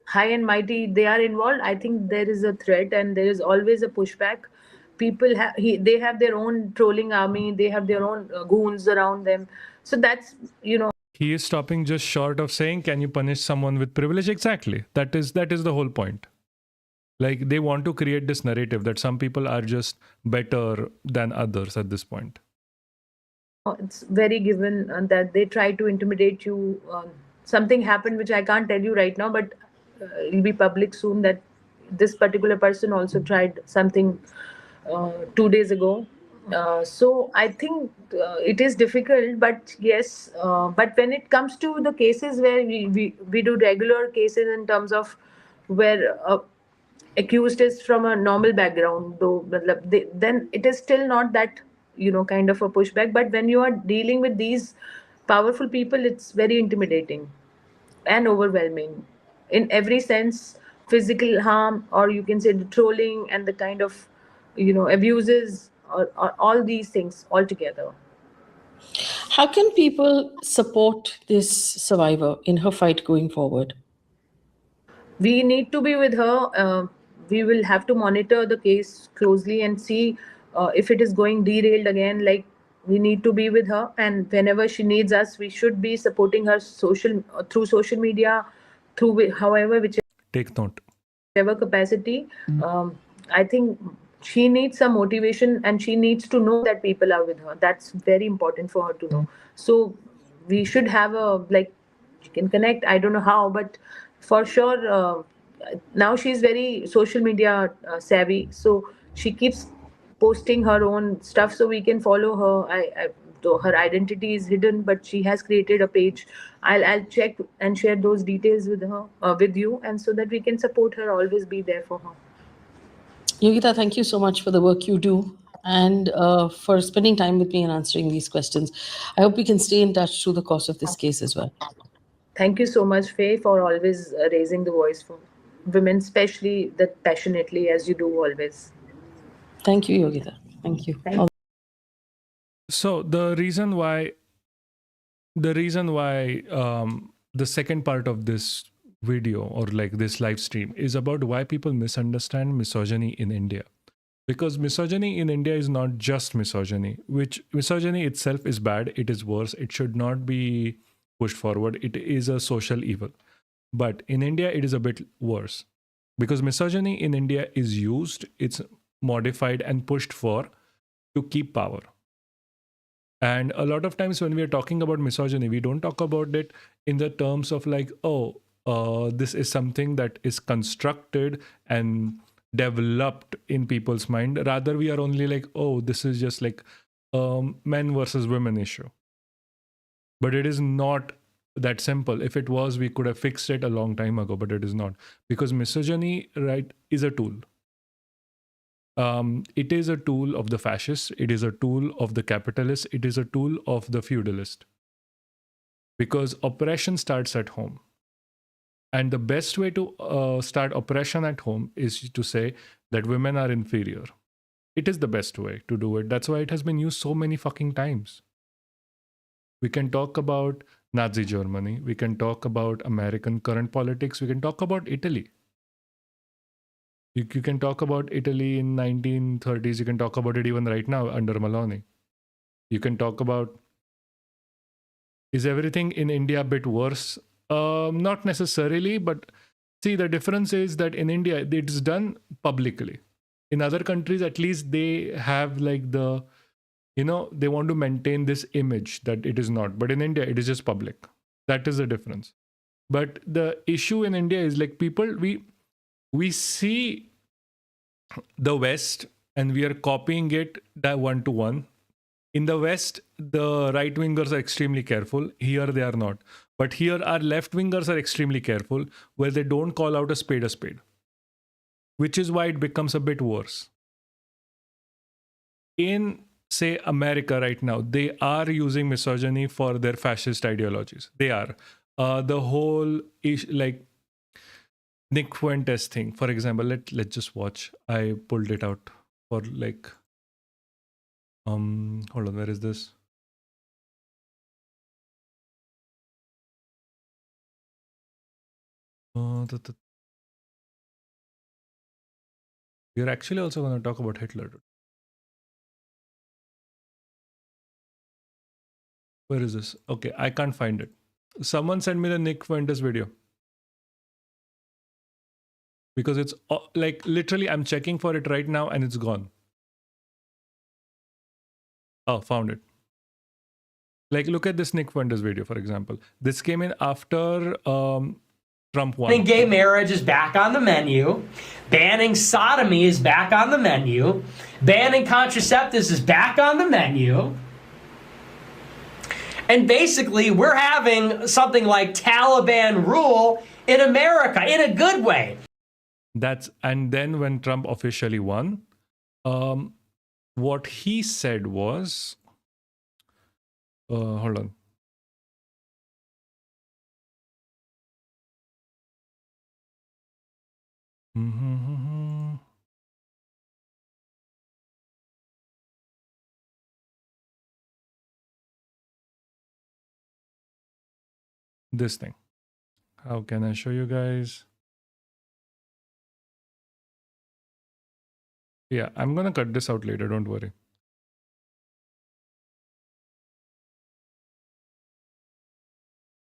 high and mighty they are involved, I think there is a threat and there is always a pushback. People they have their own trolling army, they have their own goons around them. So that's He is stopping just short of saying, can you punish someone with privilege? Exactly. That is the whole point. Like, they want to create this narrative that some people are just better than others at this point. it's very given that they try to intimidate you. Something happened which I can't tell you right now, but it'll be public soon that this particular person also tried something 2 days ago. So I think it is difficult, but yes, but when it comes to the cases where we do regular cases in terms of where accused is from a normal background, though then it is still not that kind of a pushback. But when you are dealing with these powerful people, it's very intimidating and overwhelming in every sense, physical harm, or you can say the trolling and the kind of abuses, or all these things altogether. How can people support this survivor in her fight going forward? We need to be with her. We will have to monitor the case closely and see if it is going derailed again. Like, we need to be with her, and whenever she needs us, we should be supporting her through social media, through however Take note. whichever capacity. I think she needs some motivation, and she needs to know that people are with her. That's very important for her to know. So we should have she can connect. I don't know how, but for sure, now she's very social media savvy. So she keeps posting her own stuff, so we can follow her. Though her identity is hidden, but she has created a page. I'll check and share those details with her, with you, and so that we can support her, always be there for her. Yogita, thank you so much for the work you do and for spending time with me and answering these questions. I hope we can stay in touch through the course of this case as well. Thank you so much, Faye, for always raising the voice for women, especially that passionately as you do always. Thank you, Yogita. Thank you. So the reason why the second part of this video, or like this live stream, is about why people misunderstand misogyny in India. Because misogyny in India is not just misogyny, which misogyny itself is bad. It is worse. It should not be pushed forward. It is a social evil. But in India, it is a bit worse. Because misogyny in India is used, it's modified and pushed for to keep power. And a lot of times when we are talking about misogyny, we don't talk about it in the terms of like, this is something that is constructed and developed in people's mind. Rather, we are only like, oh, this is just like men versus women issue. But it is not that simple. If it was, we could have fixed it a long time ago, but it is not. Because misogyny, right, is a tool. It is a tool of the fascists. It is a tool of the capitalists. It is a tool of the feudalist. Because oppression starts at home. And the best way to start oppression at home is to say that women are inferior. It is the best way to do it. That's why it has been used so many fucking times. We can talk about Nazi Germany. We can talk about American current politics. We can talk about Italy. You can talk about Italy in 1930s. You can talk about it even right now under Maloney. You can talk about, is everything in India a bit worse? Not necessarily, but see, the difference is that in India, it's done publicly. In other countries, at least they have like the, they want to maintain this image that it is not. But in India, it is just public. That is the difference. But the issue in India is like people, we see the West and we are copying it that one to one. In the West, the right wingers are extremely careful. Here they are not. But here our left wingers are extremely careful, where they don't call out a spade, which is why it becomes a bit worse. In, say, America right now, they are using misogyny for their fascist ideologies. They are. The whole like Nick Fuentes thing, for example, let's just watch. I pulled it out for like hold on, where is this? We are actually also going to talk about Hitler. Where is this? Okay, I can't find it. Someone send me the Nick Fuentes video. Because it's like literally I'm checking for it right now and it's gone. Oh, found it. Like, look at this Nick Fuentes video, for example. This came in after Trump won. Banning gay marriage is back on the menu. Banning sodomy is back on the menu. Banning contraceptives is back on the menu. And basically, we're having something like Taliban rule in America in a good way. And then when Trump officially won, what he said was, hold on. This thing. How can I show you guys? Yeah, I'm going to cut this out later. Don't worry.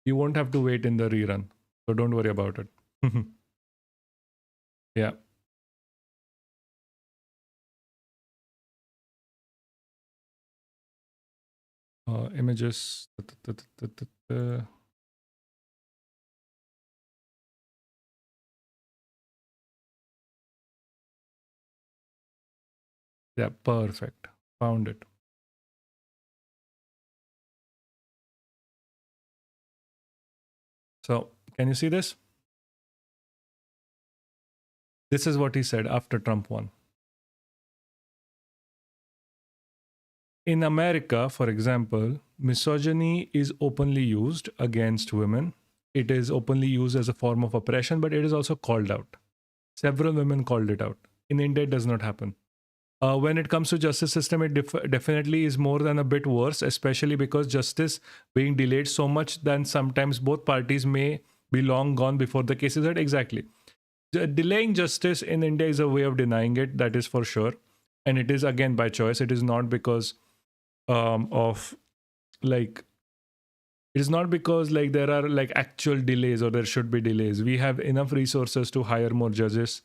You won't have to wait in the rerun. So don't worry about it. Yeah. Images. Yeah, perfect. Found it. So, can you see this? This is what he said after Trump won. In America, for example, misogyny is openly used against women. It is openly used as a form of oppression, but it is also called out. Several women called it out. In India, it does not happen. When it comes to justice system, it definitely is more than a bit worse, especially because justice being delayed so much that sometimes both parties may be long gone before the case is heard. Exactly. Delaying justice in India is a way of denying it, that is for sure. And it is, again, by choice. It is not because of like, it is not because like there are like actual delays or there should be delays. We have enough resources to hire more judges,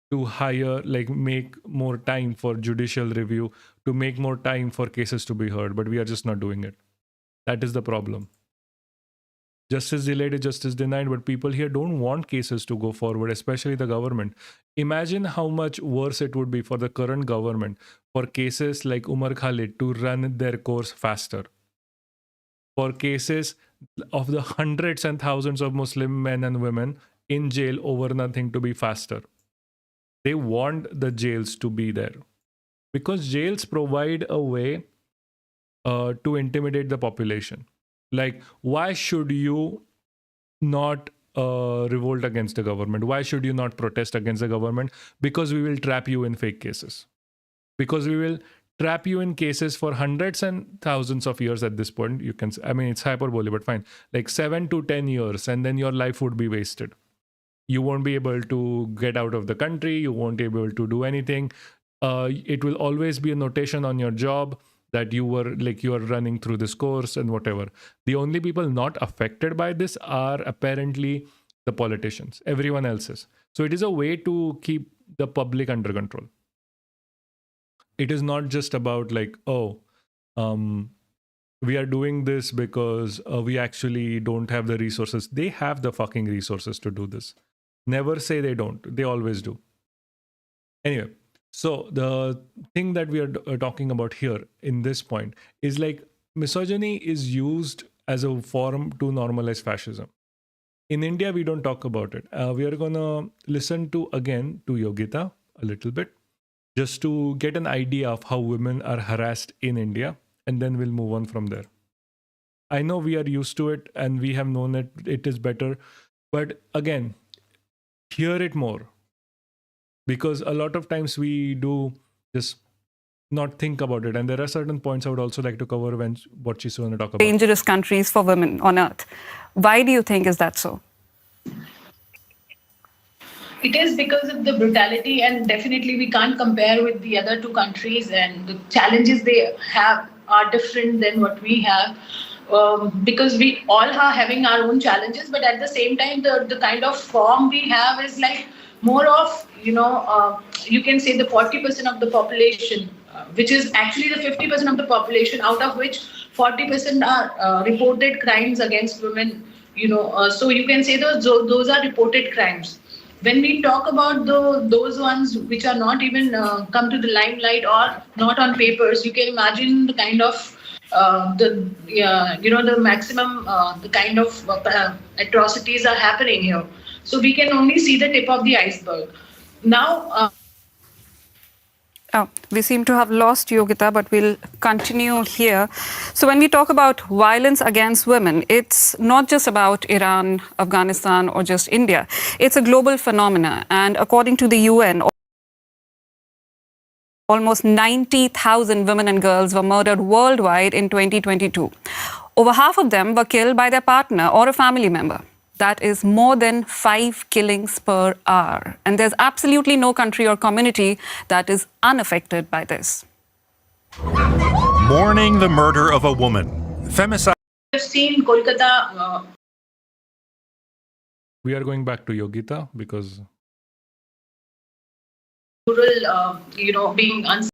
to hire, like make more time for judicial review, to make more time for cases to be heard, but we are just not doing it. That is the problem. Justice delayed is justice denied, but people here don't want cases to go forward, especially the government. Imagine how much worse it would be for the current government for cases like Umar Khalid to run their course faster. For cases of the hundreds and thousands of Muslim men and women in jail over nothing to be faster. They want the jails to be there because jails provide a way to intimidate the population. Like, why should you not revolt against the government? Why should you not protest against the government? Because we will trap you in fake cases. Because we will trap you in cases for hundreds and thousands of years at this point. You can, I mean, it's hyperbole, but fine. Like 7 to 10 years, and then your life would be wasted. You won't be able to get out of the country. You won't be able to do anything. It will always be a notation on your job that you are running through this course and whatever. The only people not affected by this are apparently the politicians. Everyone else is. So it is a way to keep the public under control. It is not just about like, we are doing this because we actually don't have the resources. They have the fucking resources to do this. Never say they don't. They always do. Anyway, so the thing that we are talking about here in this point is like misogyny is used as a form to normalize fascism. In India, we don't talk about it. We are going to listen to Yogita a little bit, just to get an idea of how women are harassed in India, and then we'll move on from there. I know we are used to it and we have known it is better, but again, hear it more, because a lot of times we do just not think about it, and there are certain points I would also like to cover when what she's going to talk about. Dangerous countries for women on earth. Why do you think is that so? It is because of the brutality, and definitely we can't compare with the other two countries, and the challenges they have are different than what we have. Because we all are having our own challenges, but at the same time, the kind of form we have is like more of, you can say the 40% of the population, which is actually the 50% of the population, out of which 40% are reported crimes against women. So you can say those are reported crimes. When we talk about those ones which are not even come to the limelight or not on papers, you can imagine the kind of the maximum the kind of atrocities are happening here. So we can only see the tip of the iceberg. Now. We seem to have lost Yogita, but we'll continue here. So when we talk about violence against women, it's not just about Iran, Afghanistan, or just India. It's a global phenomena. And according to the UN, almost 90,000 women and girls were murdered worldwide in 2022. Over half of them were killed by their partner or a family member. That is more than 5 killings per hour. And there's absolutely no country or community that is unaffected by this. Mourning the murder of a woman. Femicide. I've seen Kolkata. We are going back to Yogita because rural, being unsafe.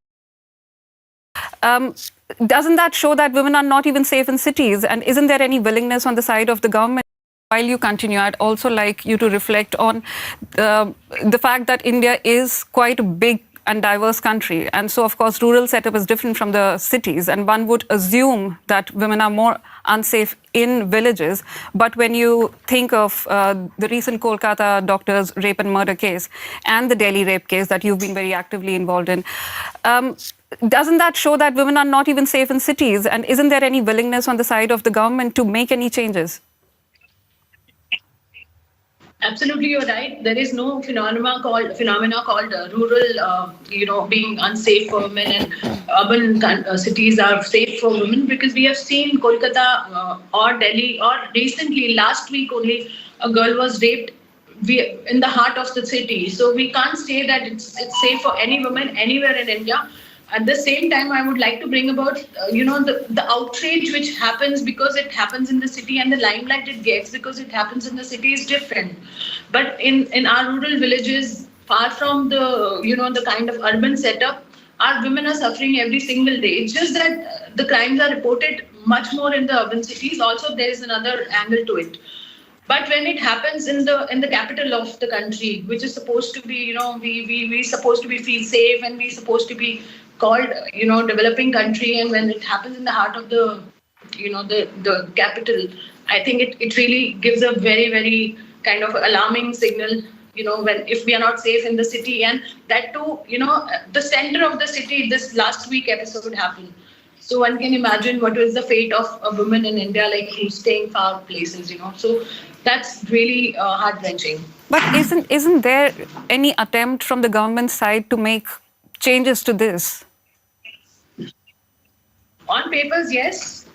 Doesn't that show that women are not even safe in cities? And isn't there any willingness on the side of the government? While you continue, I'd also like you to reflect on the fact that India is quite a big and diverse country. And so, of course, rural setup is different from the cities. And one would assume that women are more unsafe in villages. But when you think of the recent Kolkata doctors' rape and murder case and the Delhi rape case that you've been very actively involved in, doesn't that show that women are not even safe in cities? And isn't there any willingness on the side of the government to make any changes? Absolutely, you're right. There is no phenomena called rural, being unsafe for women, and urban cities are safe for women, because we have seen Kolkata or Delhi, or recently last week only a girl was raped in the heart of the city. So we can't say that it's safe for any woman anywhere in India. At the same time, I would like to bring about, the outrage which happens because it happens in the city, and the limelight it gets because it happens in the city is different. But in our rural villages, far from the kind of urban setup, our women are suffering every single day. It's just that the crimes are reported much more in the urban cities. Also, there is another angle to it. But when it happens in the capital of the country, which is supposed to be, we supposed to be feel safe, and we supposed to be called, developing country, and when it happens in the heart of the, the capital, I think it really gives a very, very kind of alarming signal. When if we are not safe in the city, and that too, the center of the city. This last week episode happened. So one can imagine what was the fate of a woman in India, like who's staying far places, So that's really heart-wrenching. But isn't there any attempt from the government side to make changes to this? On papers, yes,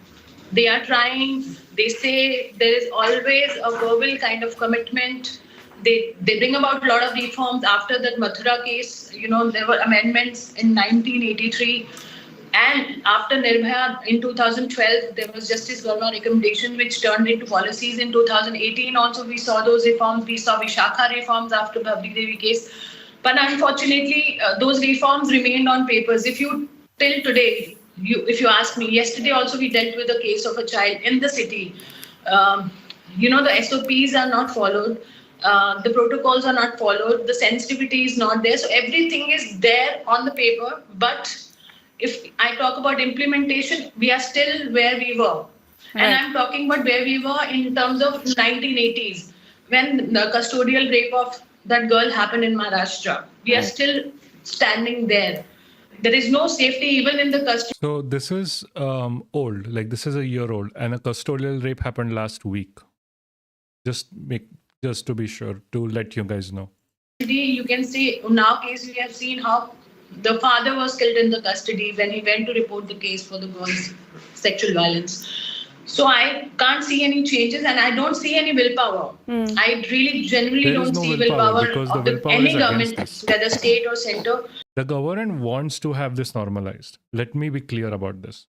they are trying. They say there is always a verbal kind of commitment. They bring about a lot of reforms after that Mathura case. There were amendments in 1983. And after Nirbhaya in 2012, there was Justice Verma recommendation, which turned into policies in 2018. Also, we saw those reforms. We saw Vishakha reforms after Babri Devi case. But unfortunately, those reforms remained on papers. If you, till today, if you ask me, yesterday also we dealt with a case of a child in the city. The SOPs are not followed. The protocols are not followed. The sensitivity is not there. So everything is there on the paper, but if I talk about implementation, we are still where we were. Right. And I'm talking about where we were in terms of 1980s, when the custodial rape of that girl happened in Maharashtra. We are still standing there. There is no safety even in the custody. So this is old, like this is a year old, and a custodial rape happened last week. Just to be sure, to let you guys know. You can see Unnao case, we have seen how the father was killed in the custody when he went to report the case for the girl's sexual violence. So I can't see any changes, and I don't see any willpower. I really genuinely don't see willpower of any government, whether state or center. The government wants to have this normalized. Let me be clear about this.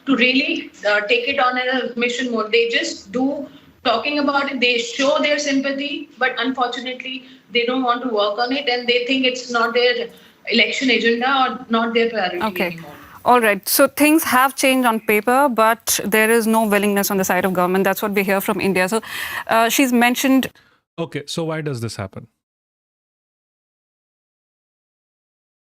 To really take it on in a mission mode, they just do talking about it. They show their sympathy, but unfortunately, they don't want to work on it, and they think it's not their election agenda or not their priority anymore. All right. So things have changed on paper, but there is no willingness on the side of government. That's what we hear from India. So she's mentioned. Okay. So why does this happen?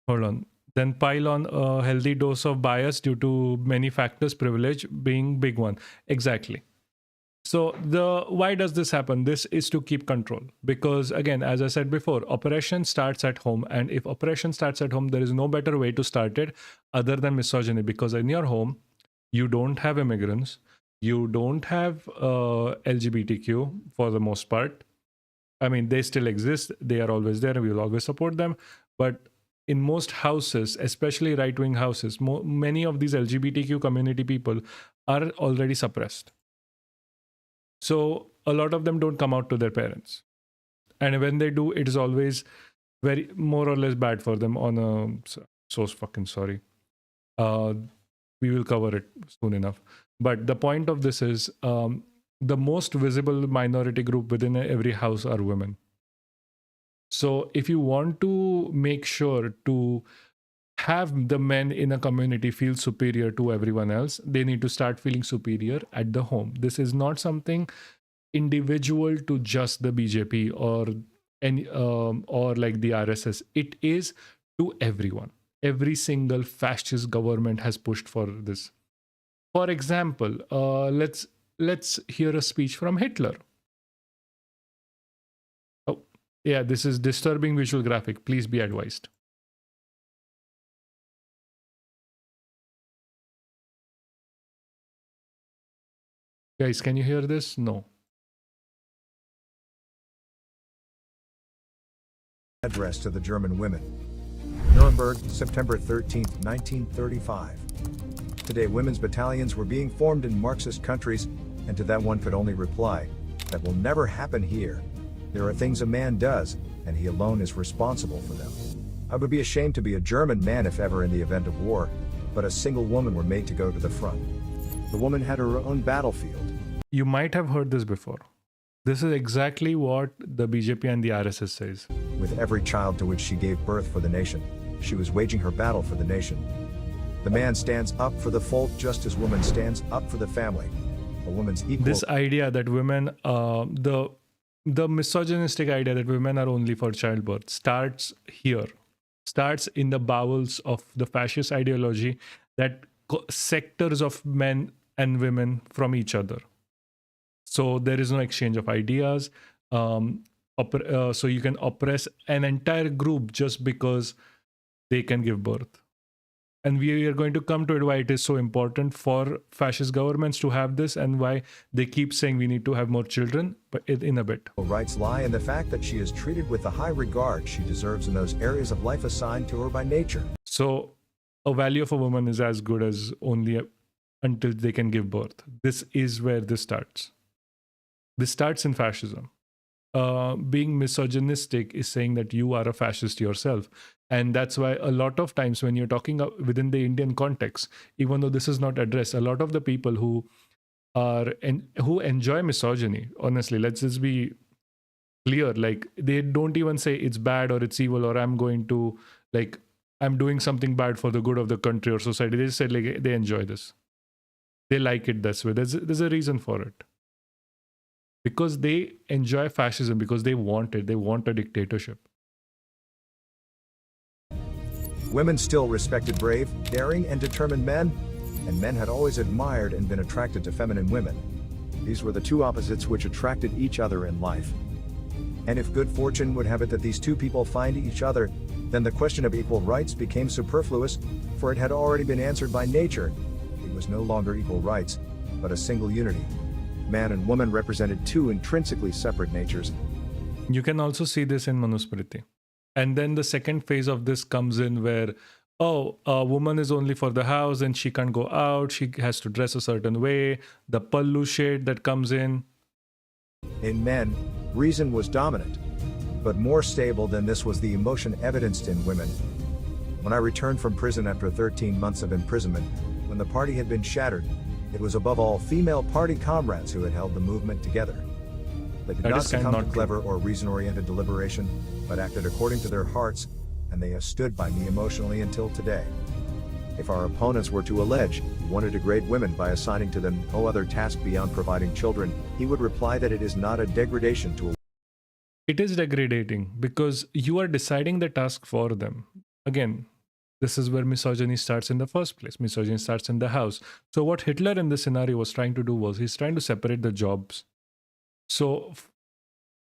Hold on. Then pile on a healthy dose of bias due to many factors, privilege being big one. Exactly. So why does this happen? This is to keep control, because again, as I said before, operation starts at home, and if operation starts at home, there is no better way to start it other than misogyny, because in your home, you don't have immigrants, you don't have LGBTQ for the most part. I mean, they still exist, they are always there, we will always support them, but in most houses, especially right-wing houses, many of these LGBTQ community people are already suppressed. So a lot of them don't come out to their parents. And when they do, it is always very more or less bad for them on a... So fucking sorry. We will cover it soon enough. But the point of this is the most visible minority group within every house are women. So if you want to make sure to have the men in a community feel superior to everyone else, they need to start feeling superior at the home. This is not something individual to just the BJP or any or like the RSS. It is to everyone. Every single fascist government has pushed for this. For example, let's hear a speech from Hitler. Oh, yeah, this is disturbing visual graphic. Please be advised. Guys, can you hear this? No. Address to the German women. Nuremberg, September 13, 1935. Today, women's battalions were being formed in Marxist countries, and to that one could only reply, that will never happen here. There are things a man does, and he alone is responsible for them. I would be ashamed to be a German man if ever in the event of war, but a single woman were made to go to the front. The woman had her own battlefield. You might have heard this before. This is exactly what the BJP and the RSS says. With every child to which she gave birth for the nation, she was waging her battle for the nation. The man stands up for the folk just as woman stands up for the family. A woman's equal. This idea that women, the misogynistic idea that women are only for childbirth starts here, starts in the bowels of the fascist ideology that sectors of men and women from each other. So there is no exchange of ideas. So you can oppress an entire group just because they can give birth. And we are going to come to it why it is so important for fascist governments to have this and why they keep saying we need to have more children, but in a bit. Rights lie in the fact that she is treated with the high regard she deserves in those areas of life assigned to her by nature. So a value of a woman is as good as only until they can give birth. This is where this starts. This starts in fascism. Being misogynistic is saying that you are a fascist yourself. And that's why a lot of times when you're talking within the Indian context, even though this is not addressed, a lot of the people who enjoy misogyny, honestly, let's just be clear, like they don't even say it's bad or it's evil or I'm doing something bad for the good of the country or society. They just say like they enjoy this. They like it this way. There's a reason for it. Because they enjoy fascism, because they want it. They want a dictatorship. Women still respected brave, daring, and determined men, and men had always admired and been attracted to feminine women. These were the two opposites which attracted each other in life. And if good fortune would have it that these two people find each other, then the question of equal rights became superfluous, for it had already been answered by nature. It was no longer equal rights, but a single unity. Man and woman represented two intrinsically separate natures. You can also see this in Manusmriti. And then the second phase of this comes in where, a woman is only for the house and she can't go out. She has to dress a certain way. The pallu shade that comes in. In men, reason was dominant. But more stable than this was the emotion evidenced in women. When I returned from prison after 13 months of imprisonment, when the party had been shattered, it was above all female party comrades who had held the movement together. They did not succumb to clever or reason-oriented deliberation, but acted according to their hearts, and they have stood by me emotionally until today. If our opponents were to allege we want to degrade women by assigning to them no other task beyond providing children, he would reply that it is not a degradation to a... It is degrading because you are deciding the task for them. Again, this is where misogyny starts in the first place. Misogyny starts in the house. So what Hitler in this scenario was trying to do was he's trying to separate the jobs. So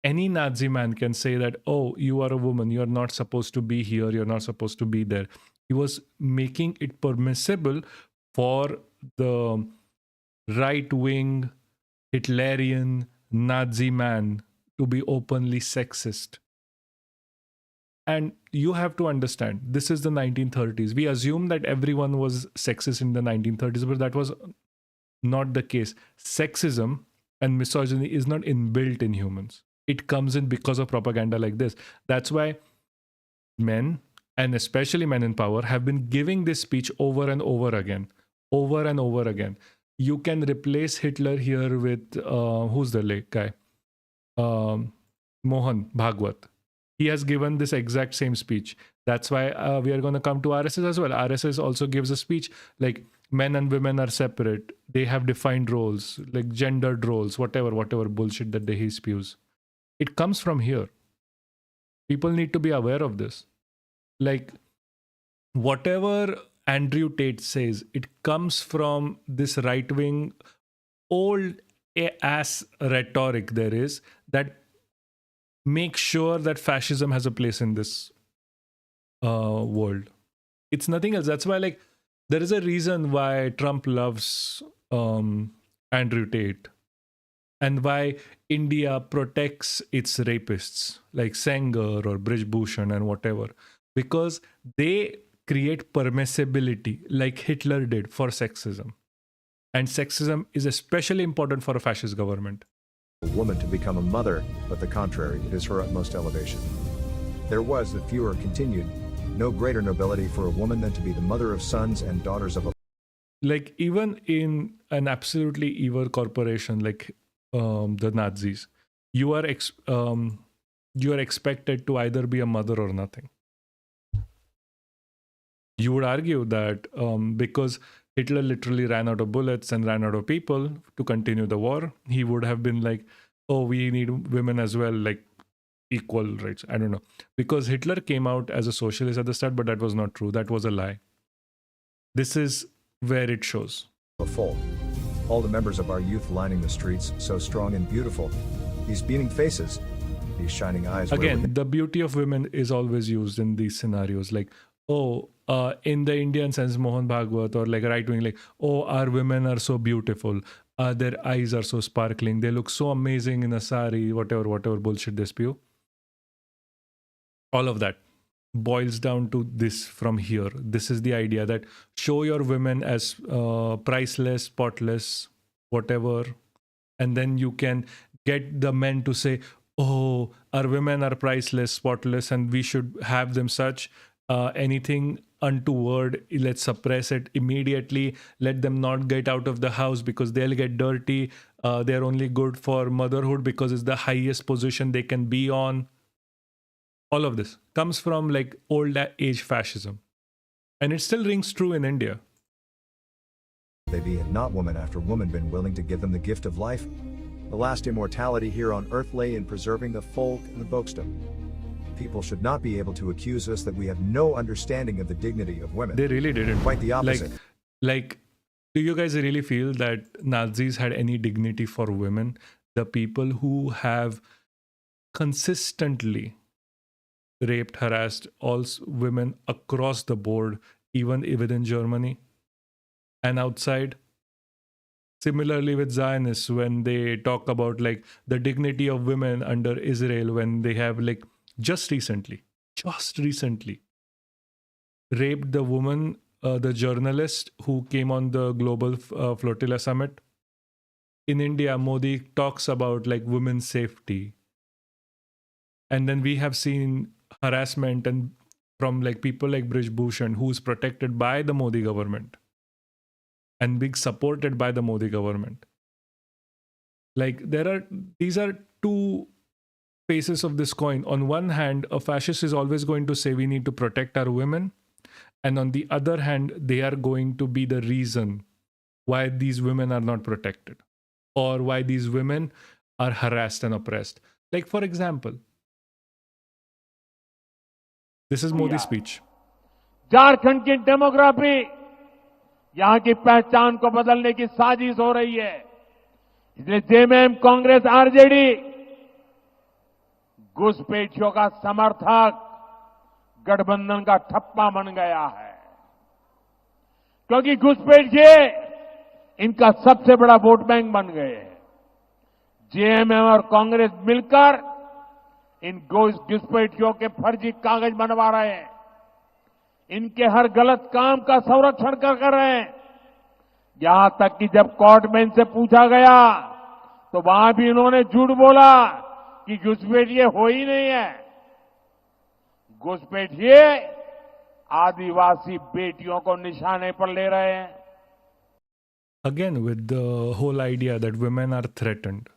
any Nazi man can say that, oh, you are a woman, you're not supposed to be here, you're not supposed to be there. He was making it permissible for the right-wing, Hitlerian, Nazi man to be openly sexist. And you have to understand, this is the 1930s. We assume that everyone was sexist in the 1930s, but that was not the case. Sexism and misogyny is not inbuilt in humans. It comes in because of propaganda like this. That's why men, and especially men in power, have been giving this speech over and over again. Over and over again. You can replace Hitler here with, who's the late guy? Mohan Bhagwat. He has given this exact same speech. That's why we are going to come to RSS as well. RSS also gives a speech like men and women are separate. They have defined roles, like gendered roles, whatever bullshit that he spews. It comes from here. People need to be aware of this. Like whatever Andrew Tate says, it comes from this right-wing old ass rhetoric there is that make sure that fascism has a place in this world. It's nothing else. That's why, like, there is a reason why Trump loves Andrew Tate and why India protects its rapists like Sanger or Brij Bhushan and whatever, because they create permissibility like Hitler did for sexism. And sexism is especially important for a fascist government. A woman to become a mother, but the contrary, it is her utmost elevation. There was, the Führer continued, no greater nobility for a woman than to be the mother of sons and daughters of a... Like even in an absolutely evil corporation like the Nazis, you are expected to either be a mother or nothing. You would argue that because Hitler literally ran out of bullets and ran out of people to continue the war, he would have been like, oh, we need women as well, like equal rights. I don't know. Because Hitler came out as a socialist at the start, but that was not true. That was a lie. This is where it shows. Full. All the members of our youth lining the streets, so strong and beautiful. These beaming faces, these shining eyes. Again, the beauty of women is always used in these scenarios. Like, oh, in the Indian sense, Mohan Bhagwat, or like right wing, like, oh, our women are so beautiful. Their eyes are so sparkling. They look so amazing in a sari, whatever bullshit they spew. All of that boils down to this from here. This is the idea that show your women as priceless, spotless, whatever. And then you can get the men to say, oh, our women are priceless, spotless, and we should have them such. Anything untoward, let's suppress it immediately. Let them not get out of the house because they'll get dirty. They're only good for motherhood because it's the highest position they can be on. All of this comes from like old age fascism. And it still rings true in India. They be had not woman after woman been willing to give them the gift of life. The last immortality here on earth lay in preserving the folk and the bokesdom. People should not be able to accuse us that we have no understanding of the dignity of women. They really didn't. Quite the opposite. Like, do you guys really feel that Nazis had any dignity for women? The people who have consistently raped, harassed all women across the board, even within Germany and outside. Similarly with Zionists, when they talk about like the dignity of women under Israel, when they have like just recently raped the woman, the journalist who came on the global flotilla summit. In India, Modi talks about like women's safety. And then we have seen harassment and from like people like Brij Bhushan, who's protected by the Modi government and being supported by the Modi government. Like these are two faces of this coin. On one hand, a fascist is always going to say we need to protect our women. And on the other hand, they are going to be the reason why these women are not protected or why these women are harassed and oppressed. Like, for example, this is Modi's speech. Jharkhand की demography, यहां की पहचान को बदलने की साजिश हो रही है. इसलिए जेएमएम, कांग्रेस, आरजेडी घुसपैठियों का समर्थक गठबंधन का ठप्पा बन गया है. क्योंकि घुसपैठिए इनका सबसे बड़ा वोट बैंक बन गए हैं. जेएमएम और कांग्रेस मिलकर इन घुसपैठियों के फर्जी कागज बनवा रहे हैं. इनके हर गलत काम का संरक्षण कर रहे हैं. यहां तक कि जब कोर्ट में इनसे पूछा गया तो वहां भी इन्होंने झूठ बोला कि घुसपैठिए हो ही नहीं है. घुसपैठिए आदिवासी बेटियों को निशाने पर ले रहे हैं. Again, with the whole idea that women are threatened.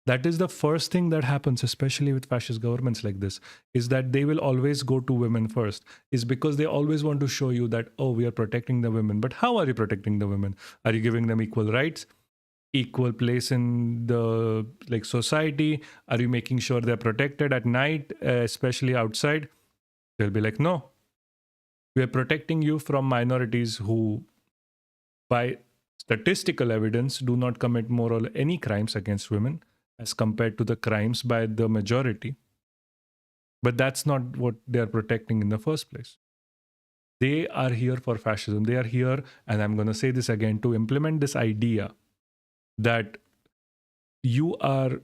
That is the first thing that happens, especially with fascist governments like this, is that they will always go to women first. Is because they always want to show you that, oh, we are protecting the women. But how are you protecting the women? Are you giving them equal rights, equal place in the like society? Are you making sure they're protected at night, especially outside? They'll be like, no. We are protecting you from minorities who, by statistical evidence, do not commit more or any crimes against women as compared to the crimes by the majority. But that's not what they are protecting in the first place. They are here for fascism. They are here, and I'm going to say this again, to implement this idea that you are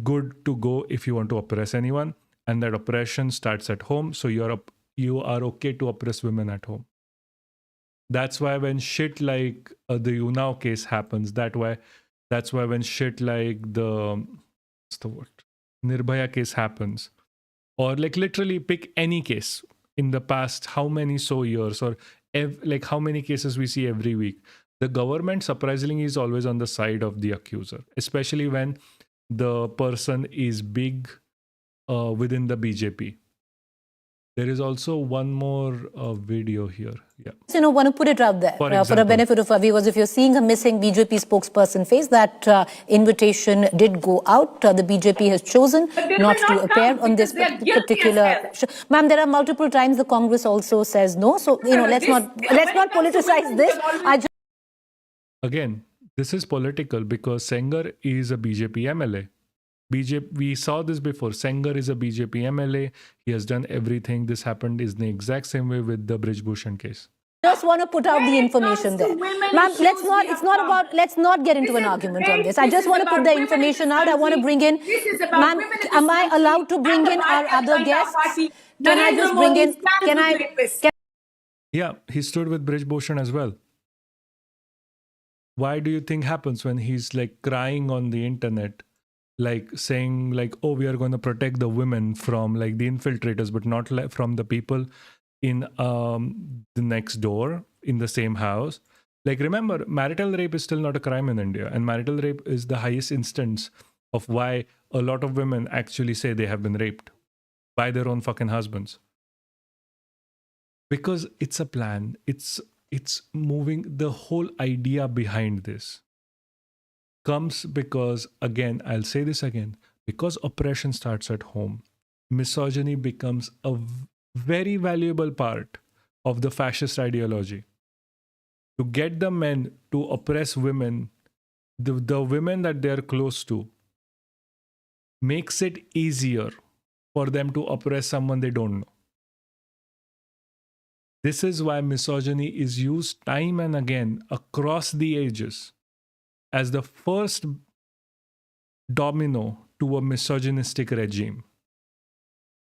good to go if you want to oppress anyone, and that oppression starts at home. So you are okay to oppress women at home. That's why when shit like the Unnao case happens, that's why when shit like the Nirbhaya case happens, or like literally pick any case in the past, how many so years, or like how many cases we see every week, the government surprisingly is always on the side of the accuser, especially when the person is big within the BJP. There is also one more video here. Yeah. Want to put it out there For for the example. benefit of our viewers. If you're seeing a missing BJP spokesperson face, that invitation did go out. The BJP has chosen not to appear on this particular. Ma'am, there are multiple times the Congress also says no. So let's not politicize this. Again, this is political because Sengar is a BJP MLA. We saw this before. Sengar is a BJP MLA. He has done everything. This happened is the exact same way with the Brij Bhushan case. Just want to put out the information there. Ma'am, let's not get into an argument on this. I just want to put the information out. I want to bring in, ma'am, am I allowed to bring in our other guests? Can I just bring in, Yeah, he stood with Brij Bhushan as well. Why do you think happens when he's like crying on the internet, like saying like, oh, we are going to protect the women from like the infiltrators, but not from the people in the next door in the same house? Like, remember, marital rape is still not a crime in India, and marital rape is the highest instance of why a lot of women actually say they have been raped by their own fucking husbands. Because it's a plan. It's moving. The whole idea behind this comes because, again, I'll say this again, because oppression starts at home, misogyny becomes a very valuable part of the fascist ideology. To get the men to oppress women, the women that they are close to, makes it easier for them to oppress someone they don't know. This is why misogyny is used time and again across the ages as the first domino to a misogynistic regime.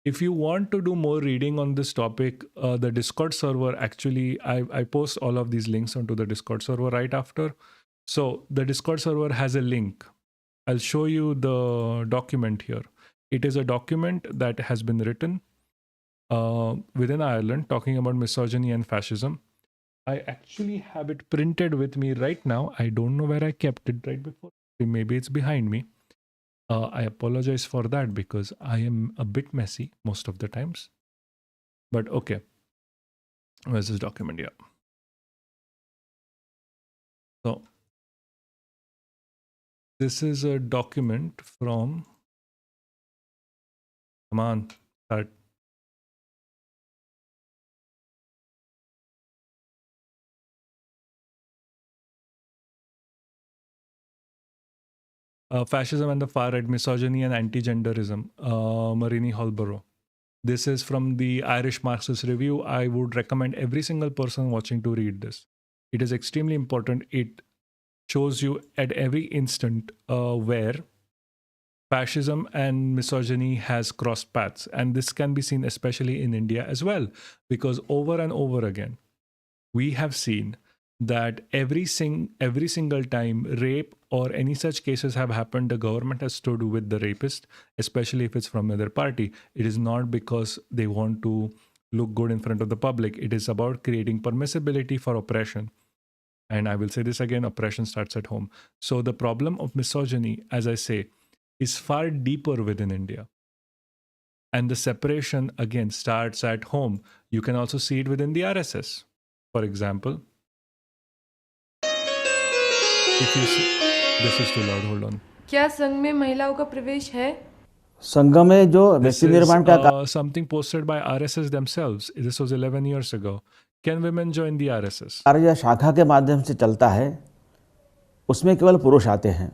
If you want to do more reading on this topic, the Discord server, actually, I post all of these links onto the Discord server right after. So the Discord server has a link. I'll show you the document here. It is a document that has been written within Ireland talking about misogyny and fascism. I actually have it printed with me right now. I don't know where I kept it right before. Maybe it's behind me. I apologize for that because I am a bit messy most of the times. But okay. Where's this document? Yeah. So this is a document from, come on, start. Fascism and the Far Right, Misogyny and Anti-Genderism, Marini Holborough. This is from the Irish Marxist Review. I would recommend every single person watching to read this. It is extremely important. It shows you at every instant where fascism and misogyny has crossed paths. And this can be seen especially in India as well, because over and over again, we have seen that every single time rape or any such cases have happened, the government has stood with the rapist, especially if it's from another party. It is not because they want to look good in front of the public. It is about creating permissibility for oppression. And I will say this again, oppression starts at home. So the problem of misogyny, as I say, is far deeper within India. And the separation, again, starts at home. You can also see it within the RSS. For example, if you see, this is too loud, hold on. क्या संघ में महिलाओं का प्रवेश है? संघ में जो व्यक्ति निर्माण का something posted by RSS themselves. This was 11 years ago. Can women join the RSS? कार्य शाखा के माध्यम से चलता है, उसमें केवल पुरुष आते हैं।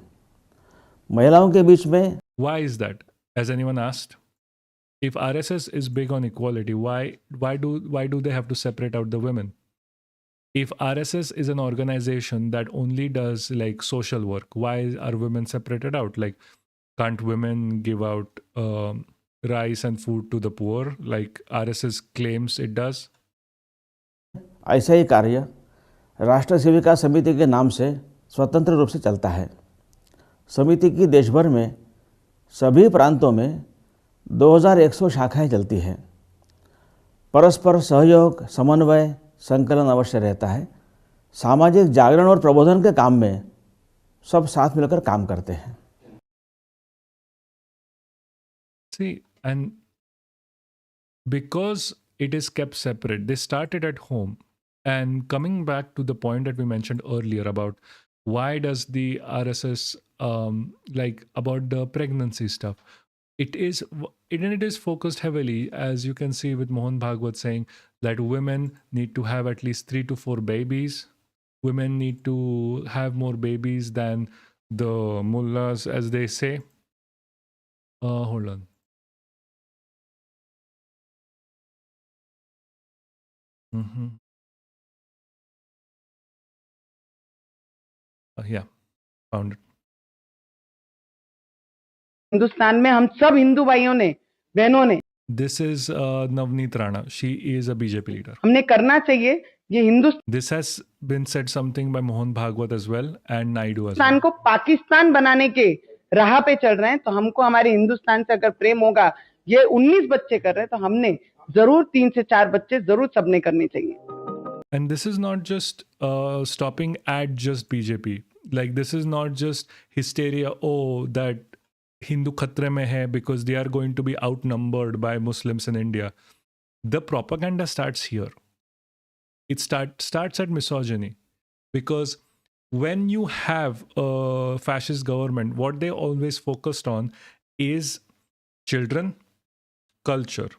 महिलाओं के बीच में Why is that? Has anyone asked? If RSS is big on equality, why do they have to separate out the women? If RSS is an organization that only does like social work, why are women separated out? Like, can't women give out rice and food to the poor like RSS claims it does? ऐसा ही कार्य राष्ट्र सेविका समिति के नाम से स्वतंत्र रूप से चलता है। समिति की देश भर में सभी प्रांतों में 2100 शाखाएं चलती हैं। परस्पर सहयोग, समन्वय, संकलन अवश्य रहता है। सामाजिक जागरण और प्रबोधन के काम में सब साथ मिलकर काम करते हैं। See, and because it is kept separate. They started at home. And coming back to the point that we mentioned earlier about why does the RSS like about the pregnancy stuff, it is focused heavily, as you can see with Mohan Bhagwat saying that women need to have at least 3 to 4 babies. Women need to have more babies than the mullahs, as they say. Hold on. Yeah, found it. Hindustan में हम सब हिंदू भाइयों ने बहनों ने This is Navneet Rana. She is a BJP leader. हमने करना चाहिए ये Hindustan This has been said something by Mohan Bhagwat as well and Naidu as well. को पाकिस्तान बनाने के राह पे चल रहे हैं तो हमको हमारे हिंदुस्तान से अगर प्रेम होगा, ये 19 बच्चे कर रहे हैं तो हमने जरूर 3 से 4 बच्चे जरूर सबने करने चाहिए. And this is not just stopping at just BJP. Like, this is not just hysteria, oh, that Hindu khatre mein hai because they are going to be outnumbered by Muslims in India. The propaganda starts here. It starts at misogyny. Because when you have a fascist government, what they always focused on is children, culture,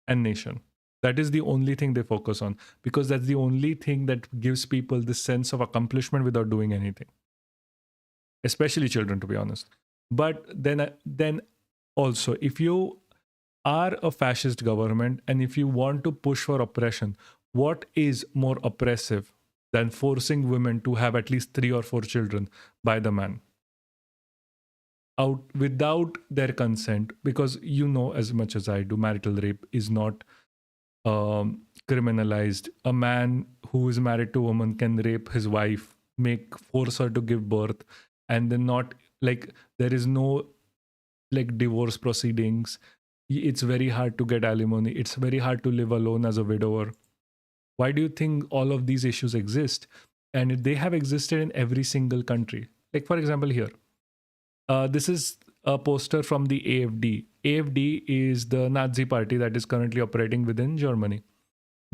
and nation. That is the only thing they focus on, because that's the only thing that gives people this sense of accomplishment without doing anything. Especially children, to be honest. But then also, if you are a fascist government and if you want to push for oppression, what is more oppressive than forcing women to have at least 3 or 4 children by the man out without their consent? Because you know as much as I do, marital rape is not criminalized. A man who is married to a woman can rape his wife, force her to give birth, and then not, like, there is no like divorce proceedings. It's very hard to get alimony. It's very hard to live alone as a widower. Why do you think all of these issues exist? And they have existed in every single country. Like, for example, here, this is a poster from the AfD. AfD is the Nazi party that is currently operating within Germany.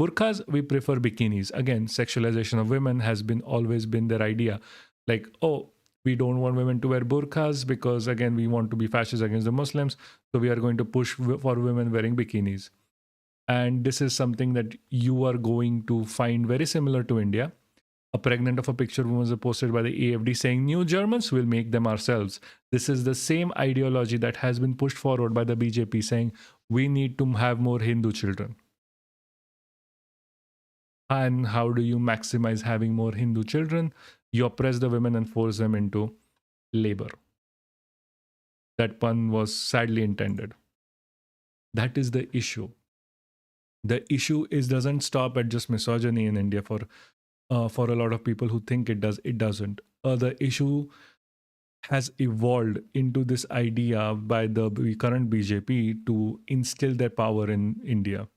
Burqas, we prefer bikinis. Again, sexualization of women has always been their idea. Like, oh, we don't want women to wear burqas because, again, we want to be fascist against the Muslims. So we are going to push for women wearing bikinis. And this is something that you are going to find very similar to India. A pregnant of a picture woman was posted by the AfD saying, "New Germans will make them ourselves." This is the same ideology that has been pushed forward by the BJP, saying we need to have more Hindu children. And how do you maximize having more Hindu children? You oppress the women and force them into labor. That pun was sadly intended. That is the issue. The issue doesn't stop at just misogyny in India for a lot of people who think it does. It doesn't. The issue has evolved into this idea by the current BJP to instill their power in India.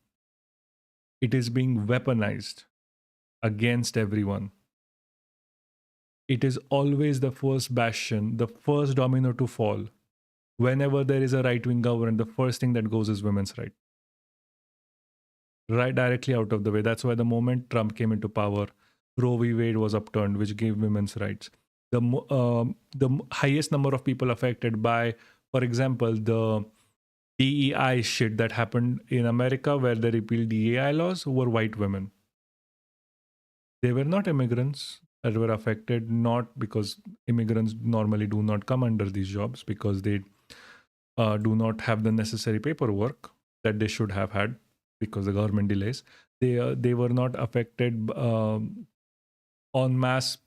It is being weaponized against everyone. It is always the first bastion, the first domino to fall. Whenever there is a right-wing government, the first thing that goes is women's rights. Right directly out of the way. That's why the moment Trump came into power, Roe v. Wade was upturned, which gave women's rights. The highest number of people affected by, for example, the DEI shit that happened in America where they repealed DEI laws were white women. They were not immigrants that were affected, not because immigrants normally do not come under these jobs because they do not have the necessary paperwork that they should have had because the government delays. They were not affected en masse.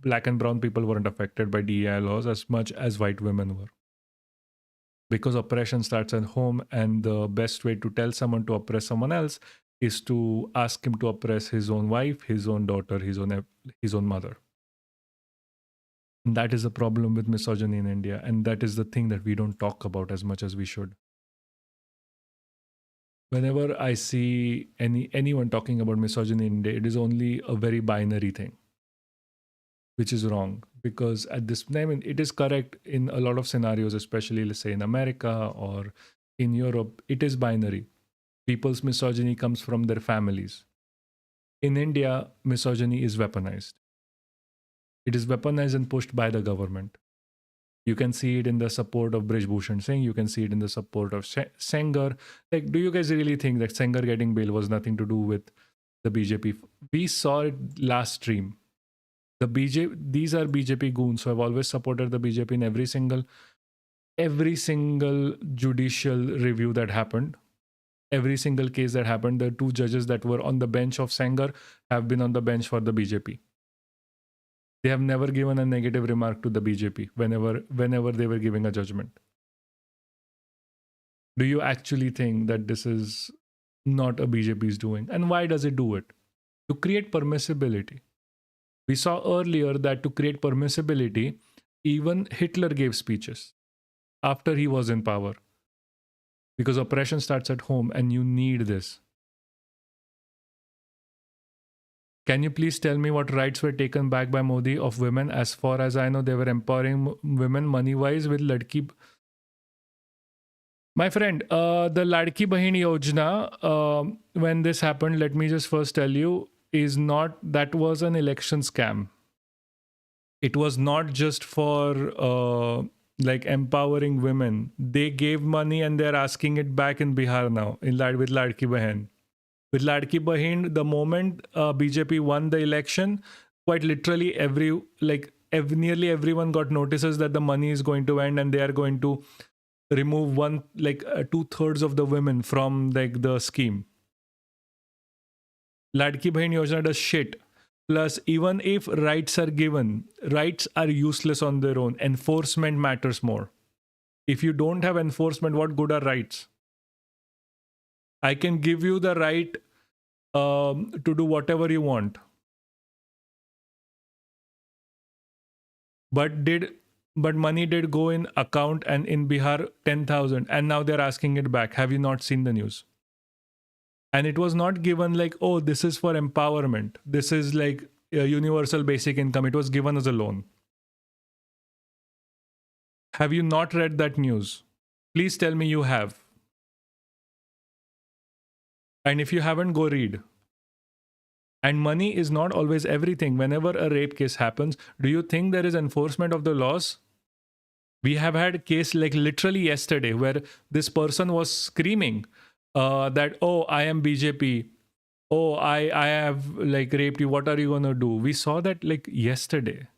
Black and brown people weren't affected by DEI laws as much as white women were. Because oppression starts at home, and the best way to tell someone to oppress someone else is to ask him to oppress his own wife, his own daughter, his own mother. And that is a problem with misogyny in India, and that is the thing that we don't talk about as much as we should. Whenever I see anyone talking about misogyny in India, it is only a very binary thing, which is wrong. Because at this time, it is correct in a lot of scenarios, especially, let's say, in America or in Europe, it is binary. People's misogyny comes from their families. In India, misogyny is weaponized. It is weaponized and pushed by the government. You can see it in the support of Brij Bhushan Singh. You can see it in the support of Sengar. Like, do you guys really think that Sengar getting bail was nothing to do with the BJP? We saw it last stream. These are BJP goons. So I've always supported the BJP in every single judicial review that happened. Every single case that happened, the two judges that were on the bench of Sengar have been on the bench for the BJP. They have never given a negative remark to the BJP whenever they were giving a judgment. Do you actually think that this is not a BJP's doing? And why does it do it? To create permissibility. We saw earlier that to create permissibility, even Hitler gave speeches after he was in power. Because oppression starts at home and you need this. Can you please tell me what rights were taken back by Modi of women? As far as I know, they were empowering women money-wise with Ladki. My friend, the Ladki Bahin Yojana, when this happened, let me just first tell you, that was an election scam. It was not just for like empowering women. They gave money and they're asking it back in Bihar now with Ladki Bahin. With Ladki Bahin, the moment BJP won the election, quite literally nearly everyone got notices that the money is going to end and they are going to remove 2/3 of the women from the scheme. Ladki Bahin Yojana does shit. Plus, even if rights are given, rights are useless on their own. Enforcement matters more. If you don't have enforcement, what good are rights? I can give you the right to do whatever you want. But money did go in account and in Bihar 10,000 and now they're asking it back. Have you not seen the news? And it was not given like, oh, this is for empowerment. This is like a universal basic income. It was given as a loan. Have you not read that news? Please tell me you have. And if you haven't, go read. And money is not always everything. Whenever a rape case happens, do you think there is enforcement of the laws? We have had a case like literally yesterday where this person was screaming that, oh, I am BJP. Oh, I have like raped you. What are you going to do? We saw that like yesterday.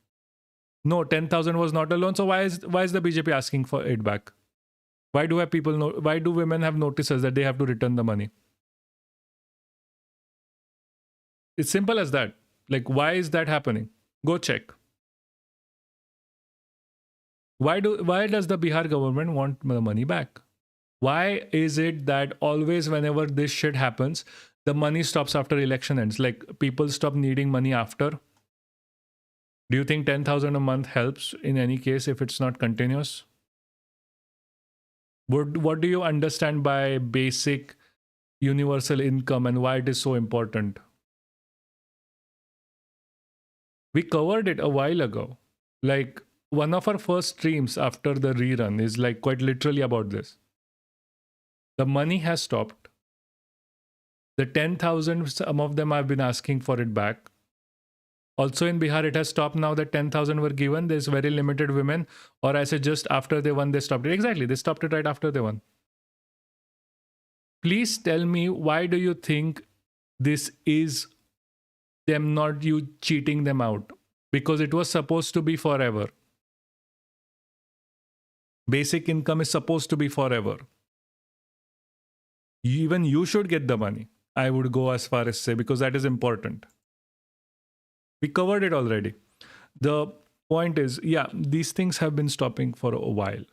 No, 10,000 was not a loan. So why is the BJP asking for it back? Why do women have notices that they have to return the money? It's simple as that. Like, why is that happening? Go check. Why does the Bihar government want the money back? Why is it that always whenever this shit happens, the money stops after election ends? Like, people stop needing money after? Do you think 10,000 a month helps in any case if it's not continuous? What do you understand by basic universal income and why it is so important? We covered it a while ago. Like, one of our first streams after the rerun is like quite literally about this. The money has stopped. The 10,000, some of them have been asking for it back. Also in Bihar, it has stopped now that 10,000 were given. There's very limited women. Or I say just after they won, they stopped it. Exactly, they stopped it right after they won. Please tell me, why do you think this is them not you cheating them out? Because it was supposed to be forever. Basic income is supposed to be forever. Even you should get the money. I would go as far as say, because that is important. We covered it already. The point is, yeah, these things have been stopping for a while.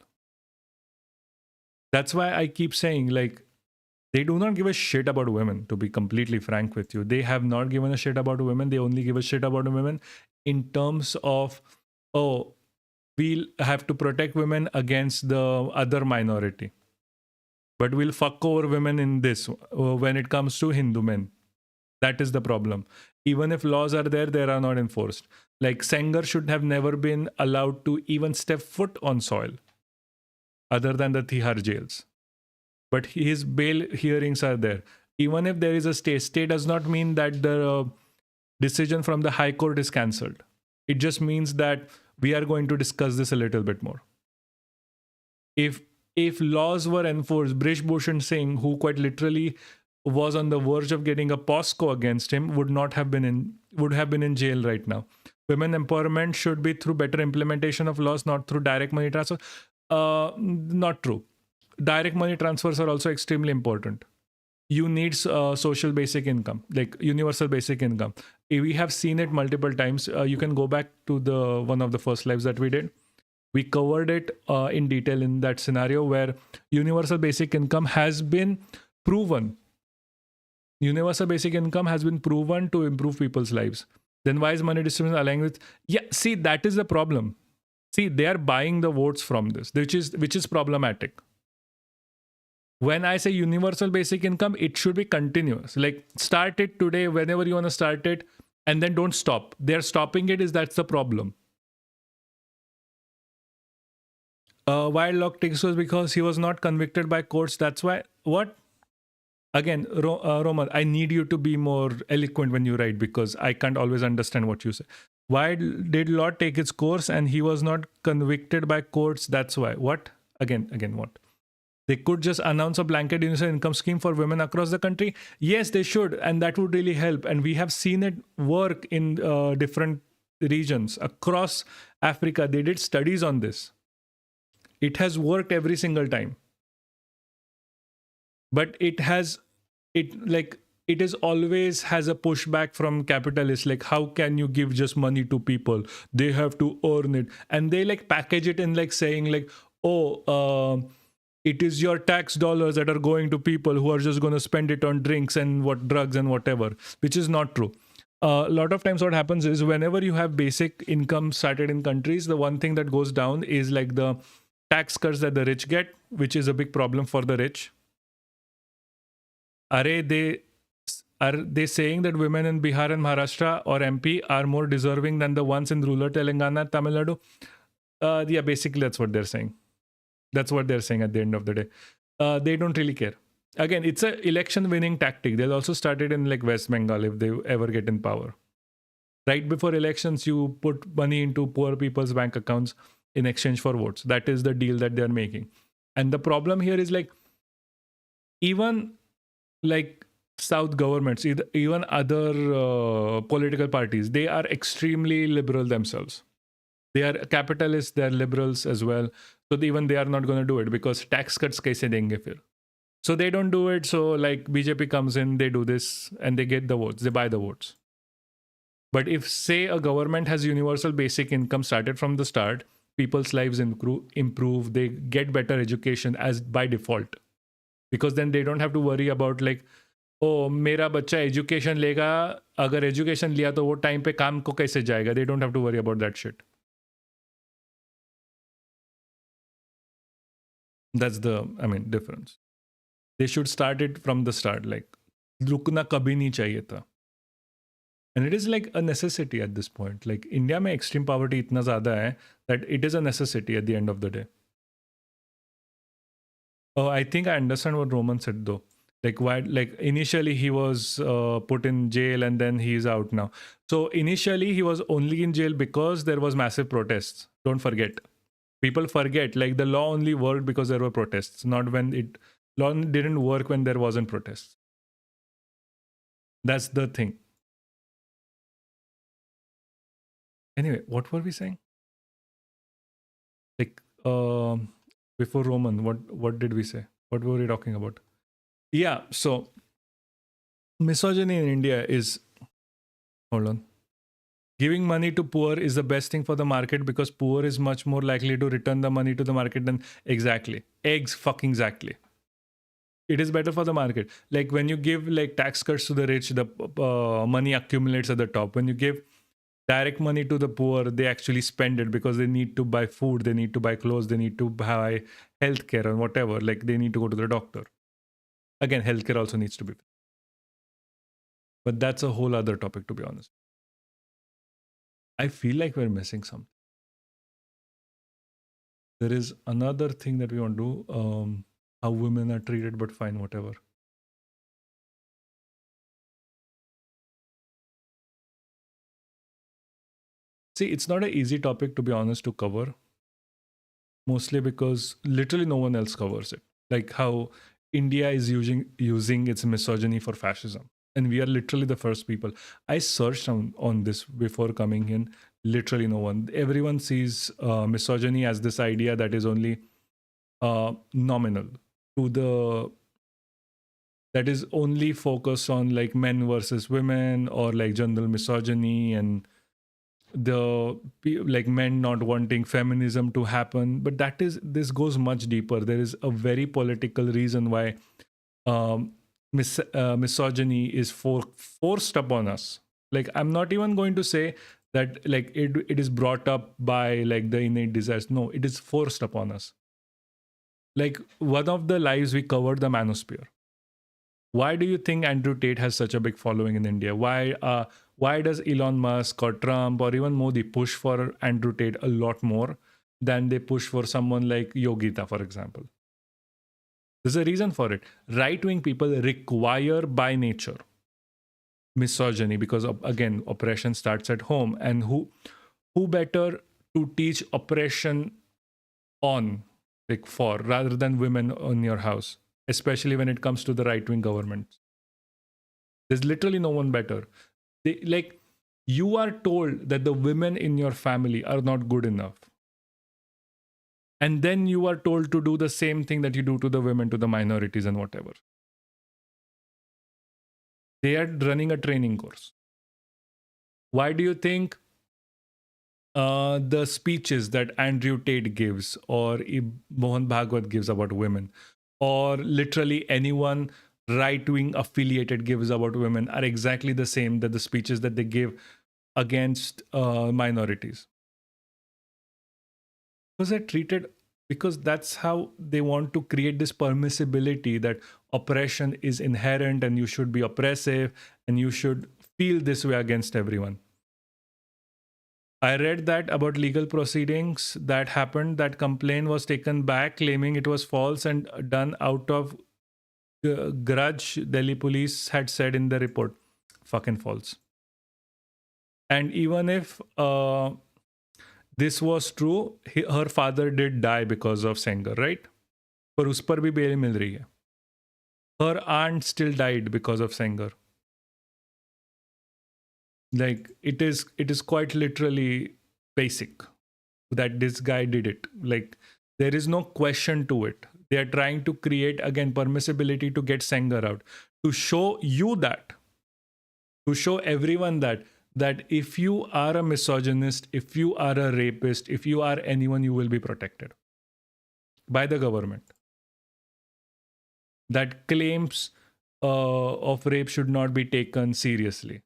That's why I keep saying, like, they do not give a shit about women, to be completely frank with you. They have not given a shit about women. They only give a shit about women in terms of, oh, we'll have to protect women against the other minority. But we'll fuck over women in this when it comes to Hindu men. That is the problem. Even if laws are there, they are not enforced. Like, Sengar should have never been allowed to even step foot on soil other than the Tihar jails. but his bail hearings are there. Even if there is a stay does not mean that the decision from the High Court is cancelled. It just means that we are going to discuss this a little bit more. If laws were enforced, Brish Bhushan Singh, who quite literally was on the verge of getting a POSCO against him, would have been in jail right now. Women empowerment should be through better implementation of laws, not through direct money transfer. Not true. Direct money transfers are also extremely important. You need social basic income, like universal basic income. We have seen it multiple times. You can go back to the one of the first lives that we did. We covered it in detail in that scenario where universal basic income has been proven. Universal basic income has been proven to improve people's lives. Then why is money distribution aligned with? Yeah, see, that is the problem. See, they are buying the votes from this, which is problematic. When I say universal basic income, it should be continuous. Like, start it today, whenever you want to start it, and then don't stop. They're stopping it, that's the problem. Why Locke takes was because he was not convicted by courts. That's why. What? Again, Roman, I need you to be more eloquent when you write, because I can't always understand what you say. Why did law take its course and he was not convicted by courts? That's why. What? Again, what? They could just announce a blanket universal income scheme for women across the country. Yes, they should. And that would really help. And we have seen it work in different regions across Africa. They did studies on this. It has worked every single time. But it is always has a pushback from capitalists. Like, how can you give just money to people? They have to earn it. And they like package it in like saying like, it is your tax dollars that are going to people who are just going to spend it on drinks and drugs and whatever, which is not true. A lot of times what happens is whenever you have basic income started in countries, the one thing that goes down is like the tax cuts that the rich get, which is a big problem for the rich. Are they saying that women in Bihar and Maharashtra or MP are more deserving than the ones in rural Telangana, Tamil Nadu? Yeah, basically that's what they're saying. That's what they're saying at the end of the day. They don't really care. Again, it's an election winning tactic. They'll also start it in like West Bengal if they ever get in power. Right before elections, you put money into poor people's bank accounts in exchange for votes. That is the deal that they're making. And the problem here is like, even like South governments, even other political parties, they are extremely liberal themselves. They are capitalists, they are liberals as well. So even they are not going to do it because tax cuts kaise denge fir. So they don't do it. So like BJP comes in, they do this and they get the votes, they buy the votes. But if say a government has universal basic income started from the start, people's lives improve, they get better education as by default. Because then they don't have to worry about like, oh, मेरा बच्चा education लेगा, अगर education लिया तो वो time पे काम को कैसे जाएगा? They don't have to worry about that shit. That's the, difference. They should start it from the start. Like, रुकना कभी नहीं चाहिए था. And it is like a necessity at this point. Like, India में extreme poverty इतना ज़्यादा है that it is a necessity at the end of the day. Oh, I think I understand what Roman said though. Like, why? Like, initially he was put in jail and then he's out now. So initially he was only in jail because there was massive protests. Don't forget. People forget, like the law only worked because there were protests, not when law didn't work when there wasn't protests. That's the thing. Anyway, what were we saying? Like, before Roman, what did we say? What were we talking about? Yeah, so misogyny in India is, hold on. Giving money to poor is the best thing for the market because poor is much more likely to return the money to the market than exactly. Exactly. It is better for the market. Like when you give like tax cuts to the rich, the money accumulates at the top. When you give direct money to the poor, they actually spend it because they need to buy food, they need to buy clothes, they need to buy healthcare and whatever. Like they need to go to the doctor. Again, healthcare also needs to be. But that's a whole other topic, to be honest. I feel like we're missing something. There is another thing that we want to do. how women are treated, but fine, whatever. See, it's not an easy topic, to be honest, to cover, mostly because literally no one else covers it. Like how India is using its misogyny for fascism. And we are literally the first people. I searched on this before coming in. Literally no one. Everyone sees misogyny as this idea that is only nominal to the, that is only focused on like men versus women or like general misogyny and the like men not wanting feminism to happen. But this goes much deeper. There is a very political reason why misogyny is forced upon us. Like I'm not even going to say that like it is brought up by like the innate desires. No, it is forced upon us. Like one of the lives we covered, the manosphere. Why do you think Andrew Tate has such a big following in India? Why does Elon Musk or Trump or even Modi push for Andrew Tate a lot more than they push for someone like Yogita, for example? There's a reason for it. Right-wing people require by nature misogyny because again, oppression starts at home. And who better to teach oppression on, like for, rather than women in your house, especially when it comes to the right-wing government. There's literally no one better. Like you are told that the women in your family are not good enough. And then you are told to do the same thing that you do to the women, to the minorities and whatever. They are running a training course. Why do you think the speeches that Andrew Tate gives or Mohan Bhagwat gives about women, or literally anyone right-wing affiliated gives about women are exactly the same that the speeches that they give against minorities? Because they're treated, because that's how they want to create this permissibility that oppression is inherent and you should be oppressive and you should feel this way against everyone. I read that about legal proceedings that happened, that complaint was taken back claiming it was false and done out of grudge. Delhi police had said in the report, fucking false. And even if this was true, her father did die because of Sengar, right? पर उस पर भी bell मिल रही है. Her aunt still died because of Sengar. Like it is quite literally basic that this guy did it. Like there is no question to it. They are trying to create again permissibility to get Sengar out, to show you that, to show everyone that if you are a misogynist, if you are a rapist, if you are anyone, you will be protected by the government. That claims of rape should not be taken seriously.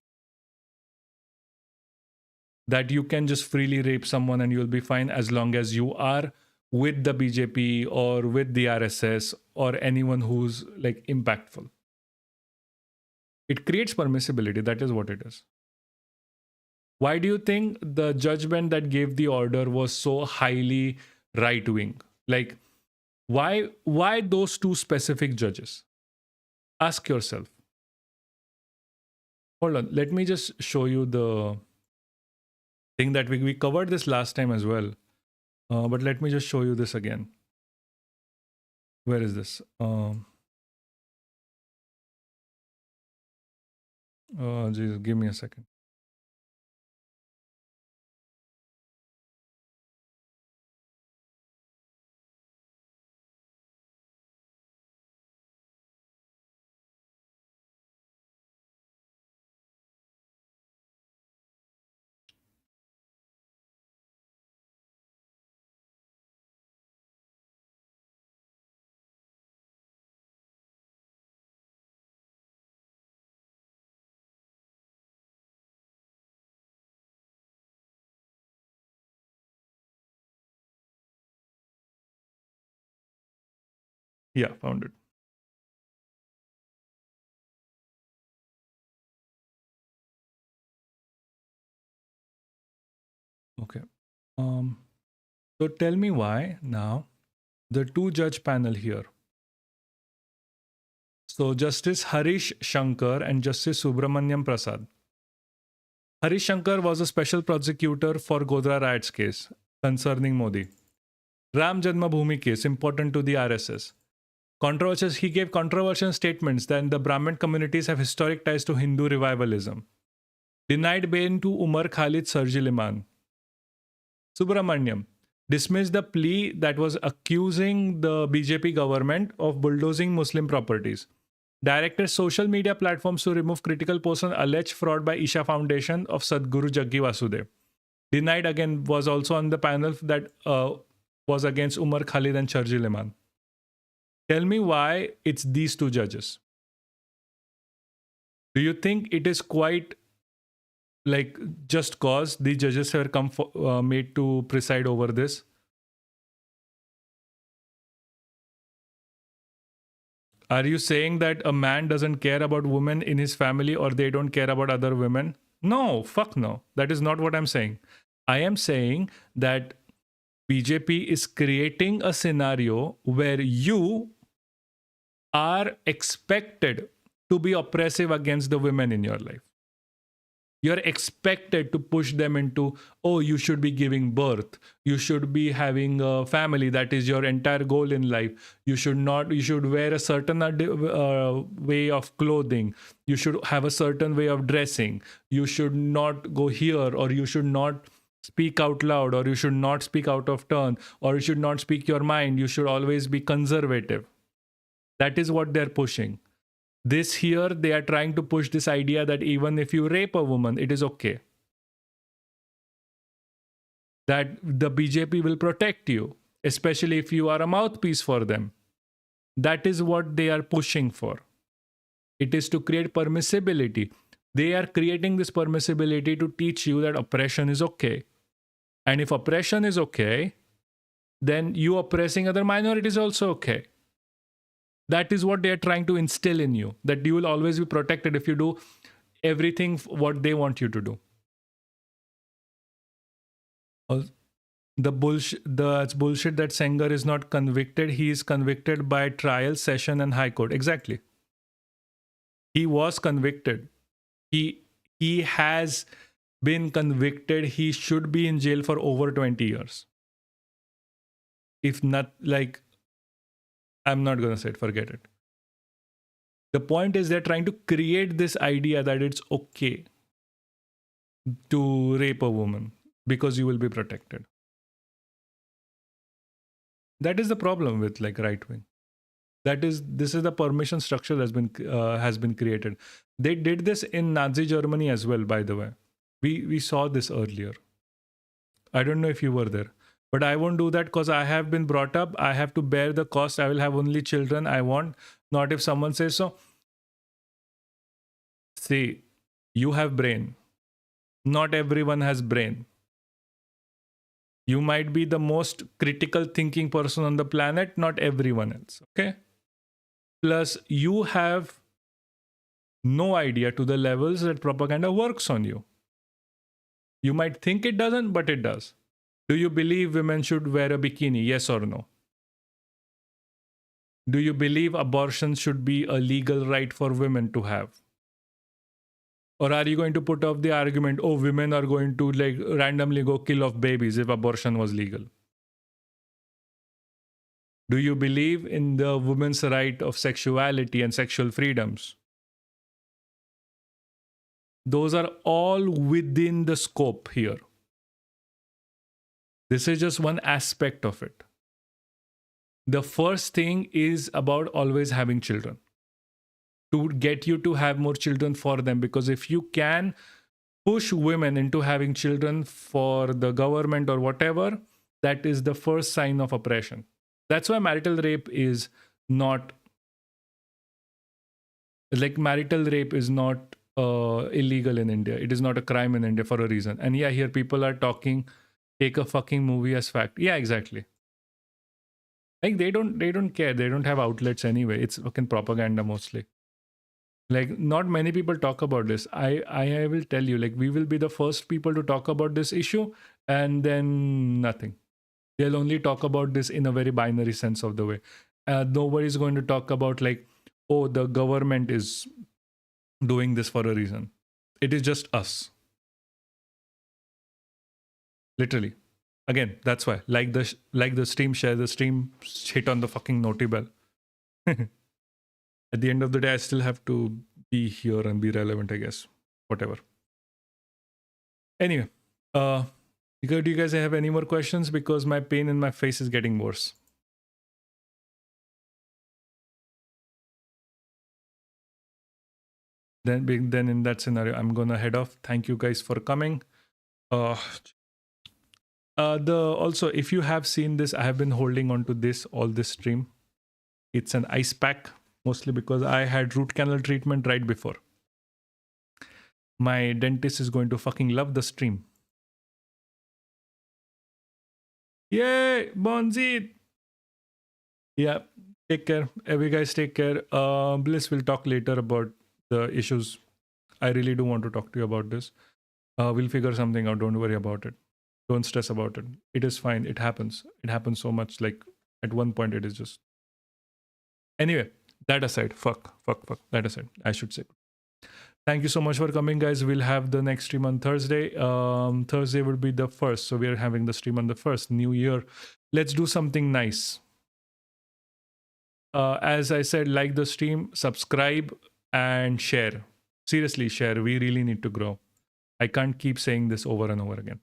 That you can just freely rape someone and you'll be fine as long as you are with the BJP or with the RSS or anyone who's like impactful. It creates permissibility. That is what it is. Why do you think the judgment that gave the order was so highly right-wing? Like, why those two specific judges? Ask yourself. Hold on. Let me just show you the thing that we covered this last time as well. But let me just show you this again. Where is this? Jesus, give me a second. Yeah, found it. Okay. So tell me why now the two judge panel here So Justice Harish Shankar and Justice Subramanyam Prasad. Harish Shankar was a special prosecutor for Godhra riots case concerning Modi. Ram Janmabhoomi case, important to the RSS. Controversial, he gave controversial statements that the Brahmin communities have historic ties to Hindu revivalism. Denied bail to Umar Khalid Sarjiliman. Subramanyam dismissed the plea that was accusing the BJP government of bulldozing Muslim properties. Directed social media platforms to remove critical posts on alleged fraud by Isha Foundation of Sadhguru Jaggi Vasudev. Denied again, was also on the panel that was against Umar Khalid and Sarjiliman. Tell me why it's these two judges. Do you think it is quite like just cause the judges were made to preside over this? Are you saying that a man doesn't care about women in his family or they don't care about other women? No, fuck no. That is not what I'm saying. I am saying that BJP is creating a scenario where you are expected to be oppressive against the women in your life. You're expected to push them into, oh, you should be giving birth. You should be having a family. That is your entire goal in life. You should wear a certain way of clothing. You should have a certain way of dressing. You should not go here, or you should not speak out loud, or you should not speak out of turn, or you should not speak your mind. You should always be conservative. That is what they're pushing. This here, they are trying to push this idea that even if you rape a woman, it is okay. That the BJP will protect you, especially if you are a mouthpiece for them. That is what they are pushing for. It is to create permissibility. They are creating this permissibility to teach you that oppression is okay. And if oppression is okay, then you oppressing other minorities is also okay. That is what they are trying to instill in you, that you will always be protected if you do everything what they want you to do. The bullshit that Sengar is not convicted. He is convicted by trial, session, and high court. Exactly. He was convicted. He has been convicted. He should be in jail for over 20 years. If not, like, I'm not going to say it, forget it. The point is they're trying to create this idea that it's okay to rape a woman because you will be protected. That is the problem with like right wing. This is the permission structure that has been created. They did this in Nazi Germany as well, by the way. We saw this earlier. I don't know if you were there. But I won't do that because I have been brought up. I have to bear the cost. I will have only children I want. Not if someone says so. See, you have brain. Not everyone has brain. You might be the most critical thinking person on the planet, not everyone else. Okay? Plus, you have no idea to the levels that propaganda works on you. You might think it doesn't, but it does. Do you believe women should wear a bikini? Yes or no? Do you believe abortion should be a legal right for women to have? Or are you going to put off the argument, oh, women are going to like randomly go kill off babies if abortion was legal? Do you believe in the women's right of sexuality and sexual freedoms? Those are all within the scope here. This is just one aspect of it. The first thing is about always having children. To get you to have more children for them. Because if you can push women into having children for the government or whatever, that is the first sign of oppression. That's why marital rape is not illegal in India. It is not a crime in India for a reason. And yeah, here people are talking, take a fucking movie as fact. Yeah, exactly. Like they don't care. They don't have outlets anyway. It's fucking propaganda mostly. Like not many people talk about this. I will tell you, like we will be the first people to talk about this issue and then nothing. They'll only talk about this in a very binary sense of the way. Nobody's going to talk about like, oh, the government is doing this for a reason. It is just us. Literally. Again, that's why. Like the stream, share the stream, hit on the fucking noti bell. At the end of the day, I still have to be here and be relevant, I guess. Whatever. Anyway, do you guys have any more questions? Because my pain in my face is getting worse. Then in that scenario, I'm gonna head off. Thank you guys for coming. Also, if you have seen this, I have been holding on to this all this stream. It's an ice pack, mostly because I had root canal treatment right before. My dentist is going to fucking love the stream. Yay, Bonzi! Yeah, take care. Every guys, take care. Bliss will talk later about the issues. I really do want to talk to you about this. We'll figure something out. Don't worry about it. Don't stress about it. It is fine. It happens. It happens so much. Like at one point, it is just. Anyway, that aside, fuck. That aside, I should say. Thank you so much for coming, guys. We'll have the next stream on Thursday. Thursday will be the 1st. So we are having the stream on the 1st. New year. Let's do something nice. As I said, like the stream, subscribe, and share. Seriously, share. We really need to grow. I can't keep saying this over and over again.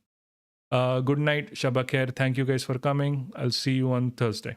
Good night. Shabba khair. Thank you guys for coming. I'll see you on Thursday.